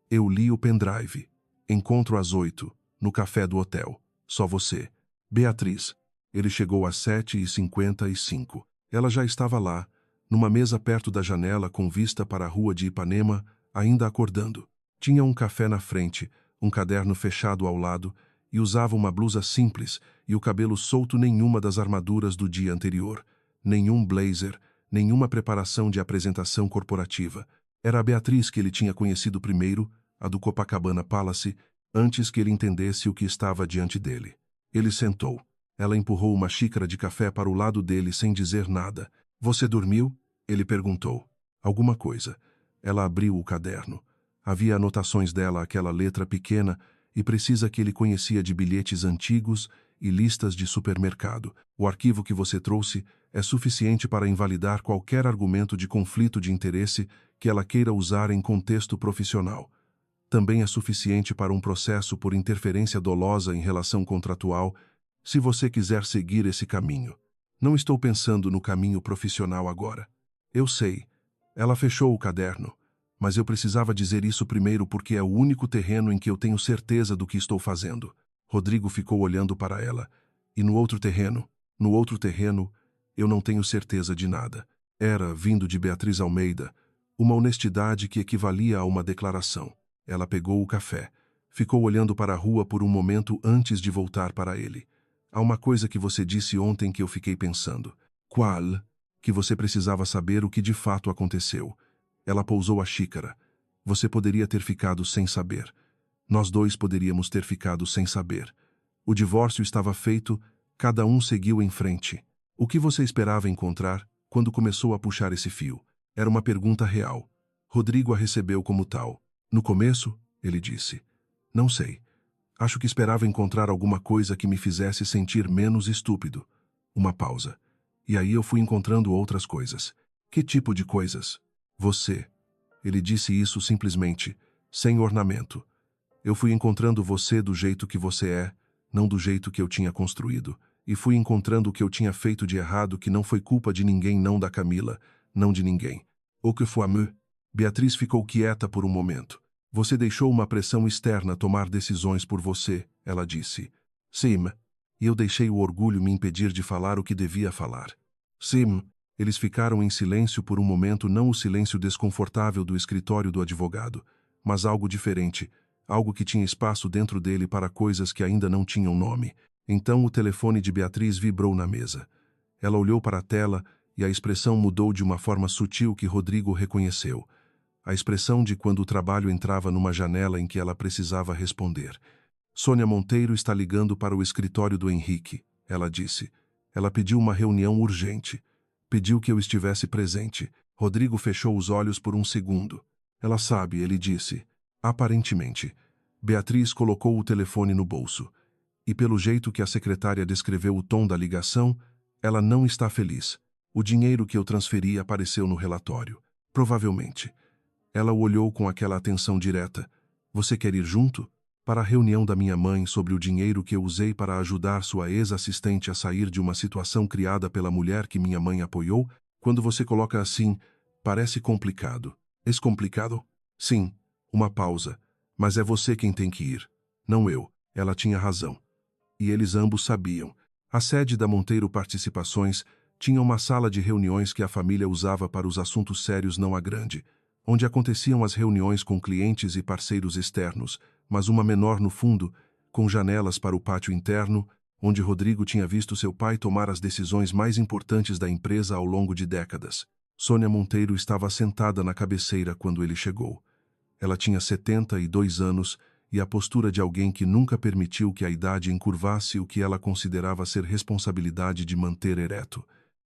Eu li o pendrive. Encontro às 8, no café do hotel. Só você. Beatriz. Ele chegou às 7h55. Ela já estava lá, numa mesa perto da janela com vista para a rua de Ipanema, ainda acordando. Tinha um café na frente, um caderno fechado ao lado, e usava uma blusa simples e o cabelo solto, nenhuma das armaduras do dia anterior, nenhum blazer, nenhuma preparação de apresentação corporativa. Era a Beatriz que ele tinha conhecido primeiro, a do Copacabana Palace, antes que ele entendesse o que estava diante dele. Ele sentou. Ela empurrou uma xícara de café para o lado dele sem dizer nada. Você dormiu? Ele perguntou. Alguma coisa. Ela abriu o caderno. Havia anotações dela, aquela letra pequena, e precisa que ele conhecia de bilhetes antigos e listas de supermercado. O arquivo que você trouxe é suficiente para invalidar qualquer argumento de conflito de interesse que ela queira usar em contexto profissional. Também é suficiente para um processo por interferência dolosa em relação contratual, se você quiser seguir esse caminho. Não estou pensando no caminho profissional agora. Eu sei. Ela fechou o caderno. Mas eu precisava dizer isso primeiro porque é o único terreno em que eu tenho certeza do que estou fazendo. Rodrigo ficou olhando para ela. E no outro terreno, eu não tenho certeza de nada. Era, vindo de Beatriz Almeida, uma honestidade que equivalia a uma declaração. Ela pegou o café. Ficou olhando para a rua por um momento antes de voltar para ele. Há uma coisa que você disse ontem que eu fiquei pensando. Qual? Que você precisava saber o que de fato aconteceu. Ela pousou a xícara. Você poderia ter ficado sem saber. Nós dois poderíamos ter ficado sem saber. O divórcio estava feito, cada um seguiu em frente. O que você esperava encontrar quando começou a puxar esse fio? Era uma pergunta real. Rodrigo a recebeu como tal. No começo, ele disse. Não sei. Acho que esperava encontrar alguma coisa que me fizesse sentir menos estúpido. Uma pausa. E aí eu fui encontrando outras coisas. Que tipo de coisas? Você. Ele disse isso simplesmente, sem ornamento. Eu fui encontrando você do jeito que você é, não do jeito que eu tinha construído. E fui encontrando o que eu tinha feito de errado, que não foi culpa de ninguém, não da Camila, não de ninguém. O que foi me? Beatriz ficou quieta por um momento. Você deixou uma pressão externa tomar decisões por você, ela disse. Sim. E eu deixei o orgulho me impedir de falar o que devia falar. Sim. Eles ficaram em silêncio por um momento, não o silêncio desconfortável do escritório do advogado, mas algo diferente, algo que tinha espaço dentro dele para coisas que ainda não tinham nome. Então o telefone de Beatriz vibrou na mesa. Ela olhou para a tela e a expressão mudou de uma forma sutil que Rodrigo reconheceu. A expressão de quando o trabalho entrava numa janela em que ela precisava responder. Sônia Monteiro está ligando para o escritório do Henrique, ela disse. Ela pediu uma reunião urgente. Pediu que eu estivesse presente. Rodrigo fechou os olhos por um segundo. Ela sabe, ele disse. Aparentemente. Beatriz colocou o telefone no bolso. E pelo jeito que a secretária descreveu o tom da ligação, ela não está feliz. O dinheiro que eu transferi apareceu no relatório. Provavelmente. Ela o olhou com aquela atenção direta. Você quer ir junto? Para a reunião da minha mãe sobre o dinheiro que eu usei para ajudar sua ex-assistente a sair de uma situação criada pela mulher que minha mãe apoiou? Quando você coloca assim, parece complicado. É complicado? Sim. Uma pausa. Mas é você quem tem que ir. Não eu. Ela tinha razão. E eles ambos sabiam. A sede da Monteiro Participações Tinha uma sala de reuniões que a família usava para os assuntos sérios, não a grande, onde aconteciam as reuniões com clientes e parceiros externos, mas uma menor no fundo, com janelas para o pátio interno, onde Rodrigo tinha visto seu pai tomar as decisões mais importantes da empresa ao longo de décadas. Sônia Monteiro estava sentada na cabeceira quando ele chegou. Ela tinha 72 anos e a postura de alguém que nunca permitiu que a idade encurvasse o que ela considerava ser responsabilidade de manter ereto.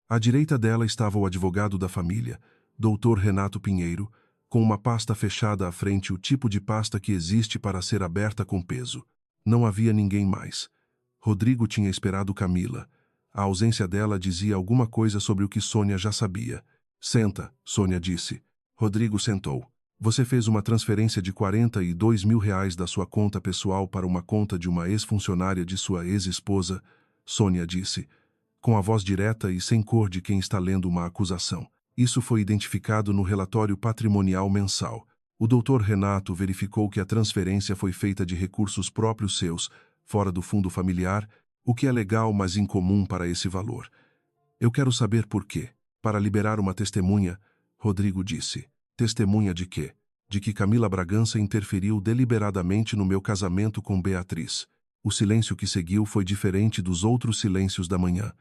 À direita dela estava o advogado da família, Dr. Renato Pinheiro, com uma pasta fechada à frente, o tipo de pasta que existe para ser aberta com peso. Não havia ninguém mais. Rodrigo tinha esperado Camila. A ausência dela dizia alguma coisa sobre o que Sônia já sabia. Senta, Sônia disse. Rodrigo sentou. Você fez uma transferência de R$ 42 mil da sua conta pessoal para uma conta de uma ex-funcionária de sua ex-esposa, Sônia disse, com a voz direta e sem cor de quem está lendo uma acusação. Isso foi identificado no relatório patrimonial mensal. O Dr. Renato verificou que a transferência foi feita de recursos próprios seus, fora do fundo familiar, o que é legal, mas incomum para esse valor. Eu quero saber por quê. Para liberar uma testemunha, Rodrigo disse. Testemunha de quê? De que Camila Bragança interferiu deliberadamente no meu casamento com Beatriz. O silêncio que seguiu foi diferente dos outros silêncios da manhã.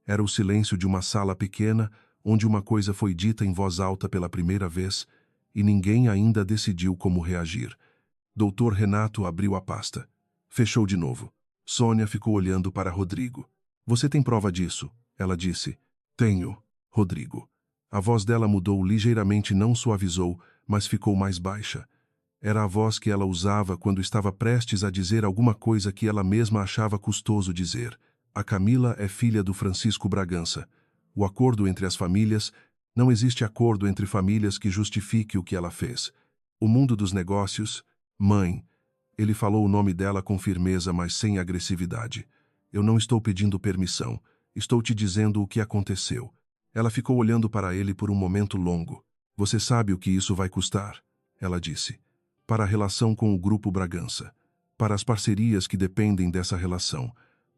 Era o silêncio de uma sala pequena, onde uma coisa foi dita em voz alta pela primeira vez, e ninguém ainda decidiu como reagir. Dr. Renato abriu a pasta. Fechou de novo. Sônia ficou olhando para Rodrigo. Você tem prova disso? Ela disse. Tenho, Rodrigo. A voz dela mudou ligeiramente, não suavizou, mas ficou mais baixa. Era a voz que ela usava quando estava prestes a dizer alguma coisa que ela mesma achava custoso dizer. A Camila é filha do Francisco Bragança. O acordo entre as famílias... Não existe acordo entre famílias que justifique o que ela fez. O mundo dos negócios... Mãe... Ele falou o nome dela com firmeza, mas sem agressividade. Eu não estou pedindo permissão. Estou te dizendo o que aconteceu. Ela ficou olhando para ele por um momento longo. Você sabe o que isso vai custar? Ela disse. Para a relação com o Grupo Bragança. Para as parcerias que dependem dessa relação.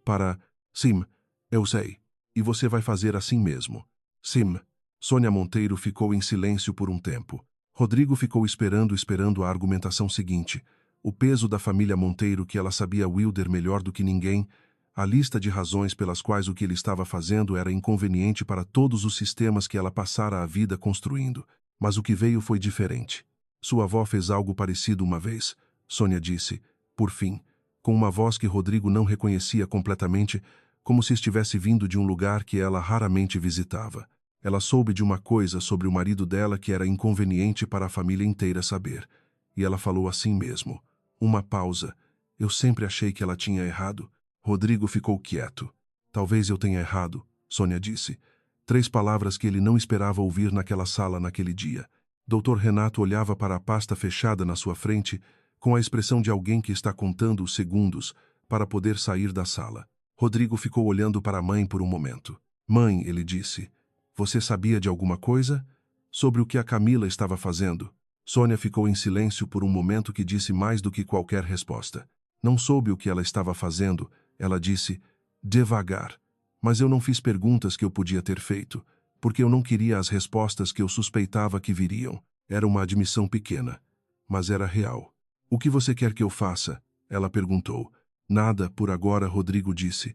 Para... Sim, eu sei. E você vai fazer assim mesmo. Sim. Sônia Monteiro ficou em silêncio por um tempo. Rodrigo ficou esperando a argumentação seguinte. O peso da família Monteiro, que ela sabia Wilder melhor do que ninguém, a lista de razões pelas quais o que ele estava fazendo era inconveniente para todos os sistemas que ela passara a vida construindo. Mas o que veio foi diferente. Sua avó fez algo parecido uma vez, Sônia disse, por fim, com uma voz que Rodrigo não reconhecia completamente, como se estivesse vindo de um lugar que ela raramente visitava. Ela soube de uma coisa sobre o marido dela que era inconveniente para a família inteira saber. E ela falou assim mesmo. Uma pausa. Eu sempre achei que ela tinha errado. Rodrigo ficou quieto. Talvez eu tenha errado, Sônia disse. 3 palavras que ele não esperava ouvir naquela sala naquele dia. Dr. Renato olhava para a pasta fechada na sua frente, com a expressão de alguém que está contando os segundos para poder sair da sala. Rodrigo ficou olhando para a mãe por um momento. Mãe, ele disse, você sabia de alguma coisa? Sobre o que a Camila estava fazendo? Sônia ficou em silêncio por um momento, que disse mais do que qualquer resposta. Não soube o que ela estava fazendo, ela disse, devagar. Mas eu não fiz perguntas que eu podia ter feito, porque eu não queria as respostas que eu suspeitava que viriam. Era uma admissão pequena, mas era real. O que você quer que eu faça? Ela perguntou. Nada, por agora, Rodrigo disse.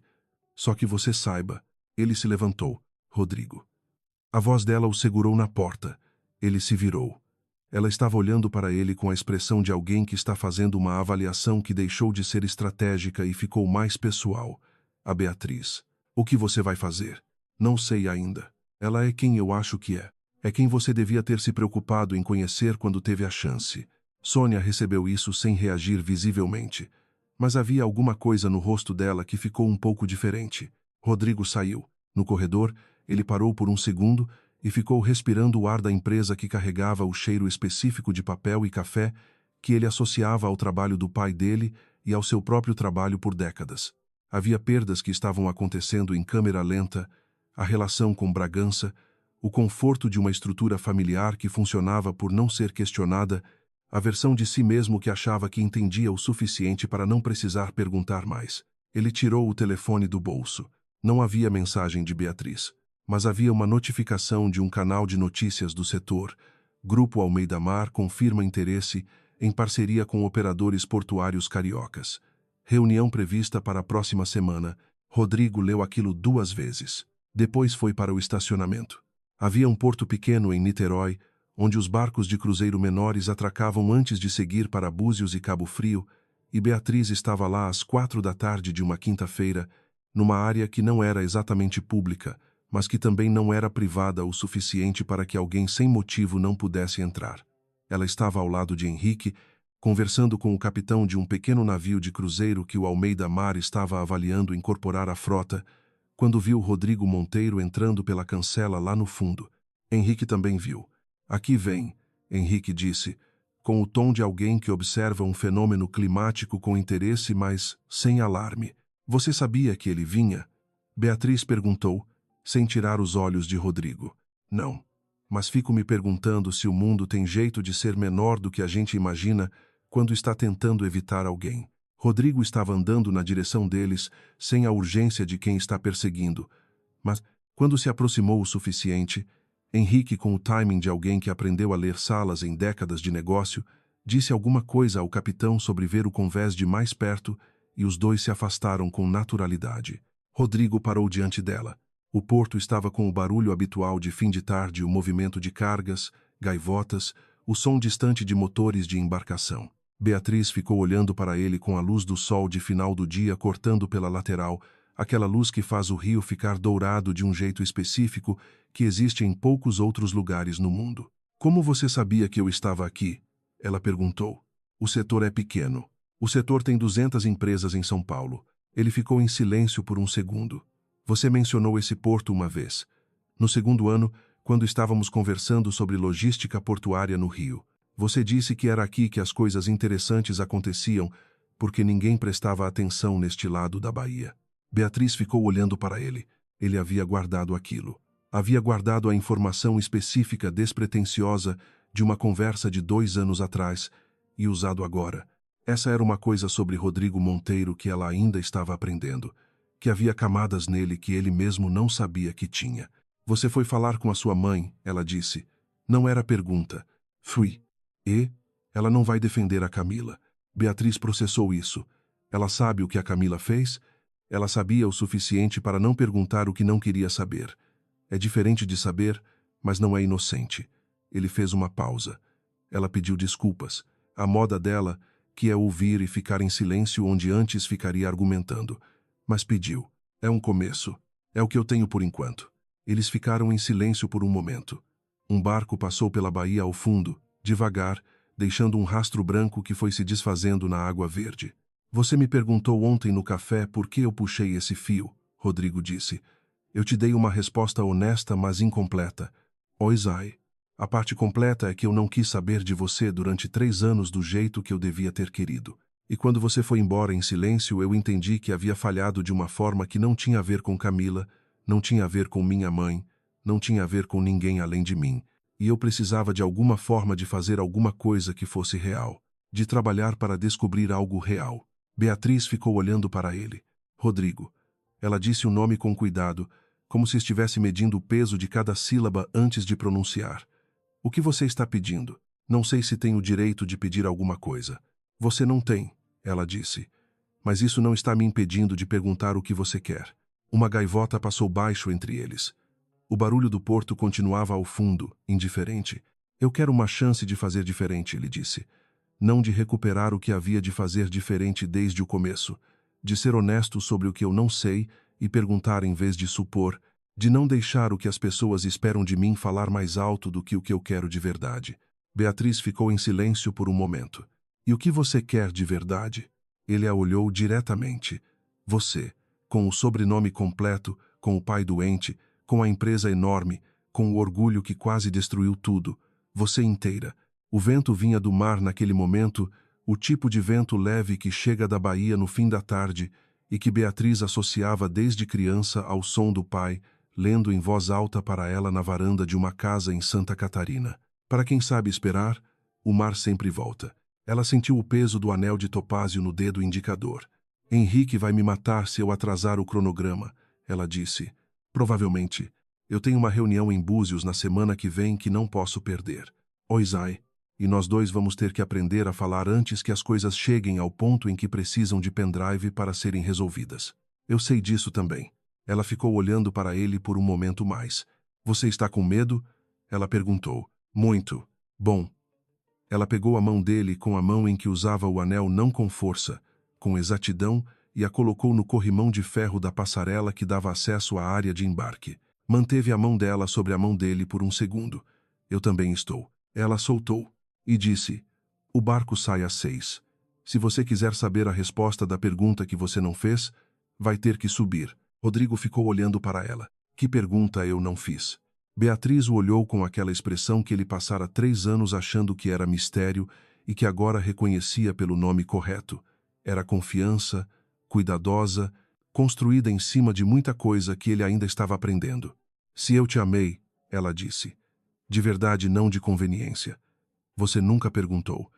Só que você saiba. Ele se levantou. Rodrigo. A voz dela o segurou na porta. Ele se virou. Ela estava olhando para ele com a expressão de alguém que está fazendo uma avaliação que deixou de ser estratégica e ficou mais pessoal. A Beatriz. O que você vai fazer? Não sei ainda. Ela é quem eu acho que é. É quem você devia ter se preocupado em conhecer quando teve a chance. Sônia recebeu isso sem reagir visivelmente. Mas havia alguma coisa no rosto dela que ficou um pouco diferente. Rodrigo saiu. No corredor, ele parou por um segundo e ficou respirando o ar da empresa, que carregava o cheiro específico de papel e café que ele associava ao trabalho do pai dele e ao seu próprio trabalho por décadas. Havia perdas que estavam acontecendo em câmera lenta, a relação com Bragança, o conforto de uma estrutura familiar que funcionava por não ser questionada, a versão de si mesmo que achava que entendia o suficiente para não precisar perguntar mais. Ele tirou o telefone do bolso. Não havia mensagem de Beatriz. mas havia uma notificação de um canal de notícias do setor. Grupo Almeida Mar confirma interesse em parceria com operadores portuários cariocas. Reunião prevista para a próxima semana. Rodrigo leu aquilo 2 vezes. Depois foi para o estacionamento. Havia um porto pequeno em Niterói, onde os barcos de cruzeiro menores atracavam antes de seguir para Búzios e Cabo Frio, e Beatriz estava lá às 4 da tarde de uma quinta-feira, numa área que não era exatamente pública, mas que também não era privada o suficiente para que alguém sem motivo não pudesse entrar. Ela estava ao lado de Henrique, conversando com o capitão de um pequeno navio de cruzeiro que o Almeida Mar estava avaliando incorporar à frota, quando viu Rodrigo Monteiro entrando pela cancela lá no fundo. Henrique também viu. "Aqui vem", Henrique disse, com o tom de alguém que observa um fenômeno climático com interesse, mas sem alarme. "Você sabia que ele vinha?" Beatriz perguntou, sem tirar os olhos de Rodrigo. "Não, mas fico me perguntando se o mundo tem jeito de ser menor do que a gente imagina quando está tentando evitar alguém." Rodrigo estava andando na direção deles, sem a urgência de quem está perseguindo. Mas, quando se aproximou o suficiente, Henrique, com o timing de alguém que aprendeu a ler salas em décadas de negócio, disse alguma coisa ao capitão sobre ver o convés de mais perto, e os dois se afastaram com naturalidade. Rodrigo parou diante dela. O porto estava com o barulho habitual de fim de tarde, o movimento de cargas, gaivotas, o som distante de motores de embarcação. Beatriz ficou olhando para ele com a luz do sol de final do dia cortando pela lateral, aquela luz que faz o rio ficar dourado de um jeito específico que existe em poucos outros lugares no mundo. "Como você sabia que eu estava aqui?" ela perguntou. "O setor é pequeno. O setor tem 200 empresas em São Paulo." Ele ficou em silêncio por um segundo. "Você mencionou esse porto uma vez. No segundo ano, quando estávamos conversando sobre logística portuária no Rio. Você disse que era aqui que as coisas interessantes aconteciam, porque ninguém prestava atenção neste lado da Bahia." Beatriz ficou olhando para ele. Ele havia guardado aquilo. Havia guardado a informação específica despretensiosa de uma conversa de 2 anos atrás e usado agora. Essa era uma coisa sobre Rodrigo Monteiro que ela ainda estava aprendendo, que havia camadas nele que ele mesmo não sabia que tinha. "Você foi falar com a sua mãe", ela disse. Não era pergunta. "Fui." "E?" "Ela não vai defender a Camila." Beatriz processou isso. Ela sabe o que a Camila fez? Ela sabia o suficiente para não perguntar o que não queria saber. É diferente de saber, mas não é inocente. Ele fez uma pausa. Ela pediu desculpas. A moda dela, que é ouvir e ficar em silêncio onde antes ficaria argumentando. Mas pediu. "É um começo. É o que eu tenho por enquanto." Eles ficaram em silêncio por um momento. Um barco passou pela baía ao fundo, devagar, deixando um rastro branco que foi se desfazendo na água verde. "Você me perguntou ontem no café por que eu puxei esse fio", Rodrigo disse. "Eu te dei uma resposta honesta, mas incompleta. Oisai. A parte completa é que eu não quis saber de você durante 3 anos do jeito que eu devia ter querido. E quando você foi embora em silêncio, eu entendi que havia falhado de uma forma que não tinha a ver com Camila, não tinha a ver com minha mãe, não tinha a ver com ninguém além de mim. E eu precisava de alguma forma de fazer alguma coisa que fosse real, de trabalhar para descobrir algo real." Beatriz ficou olhando para ele. "Rodrigo." Ela disse o nome com cuidado, como se estivesse medindo o peso de cada sílaba antes de pronunciar. "O que você está pedindo? Não sei se tenho o direito de pedir alguma coisa." "Você não tem", ela disse. "Mas isso não está me impedindo de perguntar o que você quer." Uma gaivota passou baixo entre eles. O barulho do porto continuava ao fundo, indiferente. "Eu quero uma chance de fazer diferente", ele disse. "Não de recuperar o que havia de fazer diferente desde o começo. De ser honesto sobre o que eu não sei e perguntar em vez de supor. De não deixar o que as pessoas esperam de mim falar mais alto do que o que eu quero de verdade." Beatriz ficou em silêncio por um momento. "E o que você quer de verdade?" Ele a olhou diretamente. "Você, com o sobrenome completo, com o pai doente, com a empresa enorme, com o orgulho que quase destruiu tudo. Você inteira." O vento vinha do mar naquele momento, o tipo de vento leve que chega da Bahia no fim da tarde e que Beatriz associava desde criança ao som do pai, lendo em voz alta para ela na varanda de uma casa em Santa Catarina. Para quem sabe esperar, o mar sempre volta. Ela sentiu o peso do anel de topázio no dedo indicador. "Henrique vai me matar se eu atrasar o cronograma", ela disse. "Provavelmente." Eu tenho uma reunião em Búzios na semana que vem que não posso perder. Oi, Zai. E nós dois vamos ter que aprender a falar antes que as coisas cheguem ao ponto em que precisam de pendrive para serem resolvidas. Eu sei disso também. Ela ficou olhando para ele por um momento mais. Você está com medo? Ela perguntou. Muito. Bom. Ela pegou a mão dele com a mão em que usava o anel não com força, com exatidão, e a colocou no corrimão de ferro da passarela que dava acesso à área de embarque. Manteve a mão dela sobre a mão dele por um segundo. Eu também estou. Ela soltou e disse, o barco sai às 6. Se você quiser saber a resposta da pergunta que você não fez, vai ter que subir. Rodrigo ficou olhando para ela. Que pergunta eu não fiz? Beatriz o olhou com aquela expressão que ele passara 3 anos achando que era mistério e que agora reconhecia pelo nome correto. Era confiança, cuidadosa, construída em cima de muita coisa que ele ainda estava aprendendo. Se eu te amei, ela disse. De verdade, não de conveniência. Você nunca perguntou.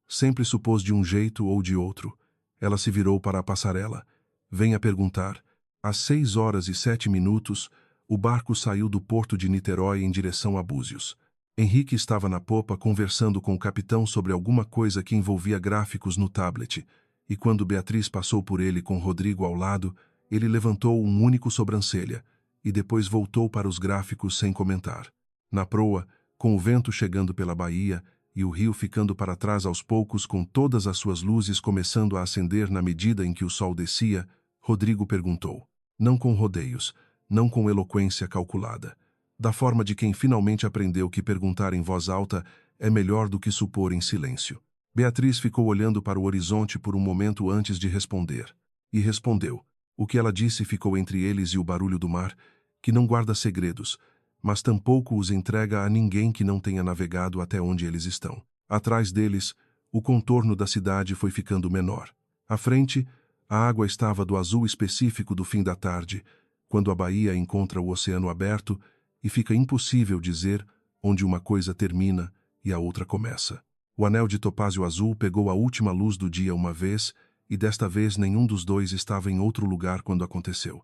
Sempre supôs de um jeito ou de outro. Ela se virou para a passarela. Venha perguntar. Às 6h07, o barco saiu do porto de Niterói em direção a Búzios. Henrique estava na popa conversando com o capitão sobre alguma coisa que envolvia gráficos no tablet, e quando Beatriz passou por ele com Rodrigo ao lado, ele levantou um único sobrancelha, e depois voltou para os gráficos sem comentar. Na proa, com o vento chegando pela baía, e o rio ficando para trás aos poucos com todas as suas luzes começando a acender na medida em que o sol descia, Rodrigo perguntou. Não com rodeios, não com eloquência calculada. Da forma de quem finalmente aprendeu que perguntar em voz alta é melhor do que supor em silêncio. Beatriz ficou olhando para o horizonte por um momento antes de responder. E respondeu. O que ela disse ficou entre eles e o barulho do mar, que não guarda segredos, mas tampouco os entrega a ninguém que não tenha navegado até onde eles estão. Atrás deles, o contorno da cidade foi ficando menor. À frente, a água estava do azul específico do fim da tarde, quando a baía encontra o oceano aberto e fica impossível dizer onde uma coisa termina e a outra começa. O anel de topázio azul pegou a última luz do dia uma vez, e desta vez nenhum dos dois estava em outro lugar quando aconteceu.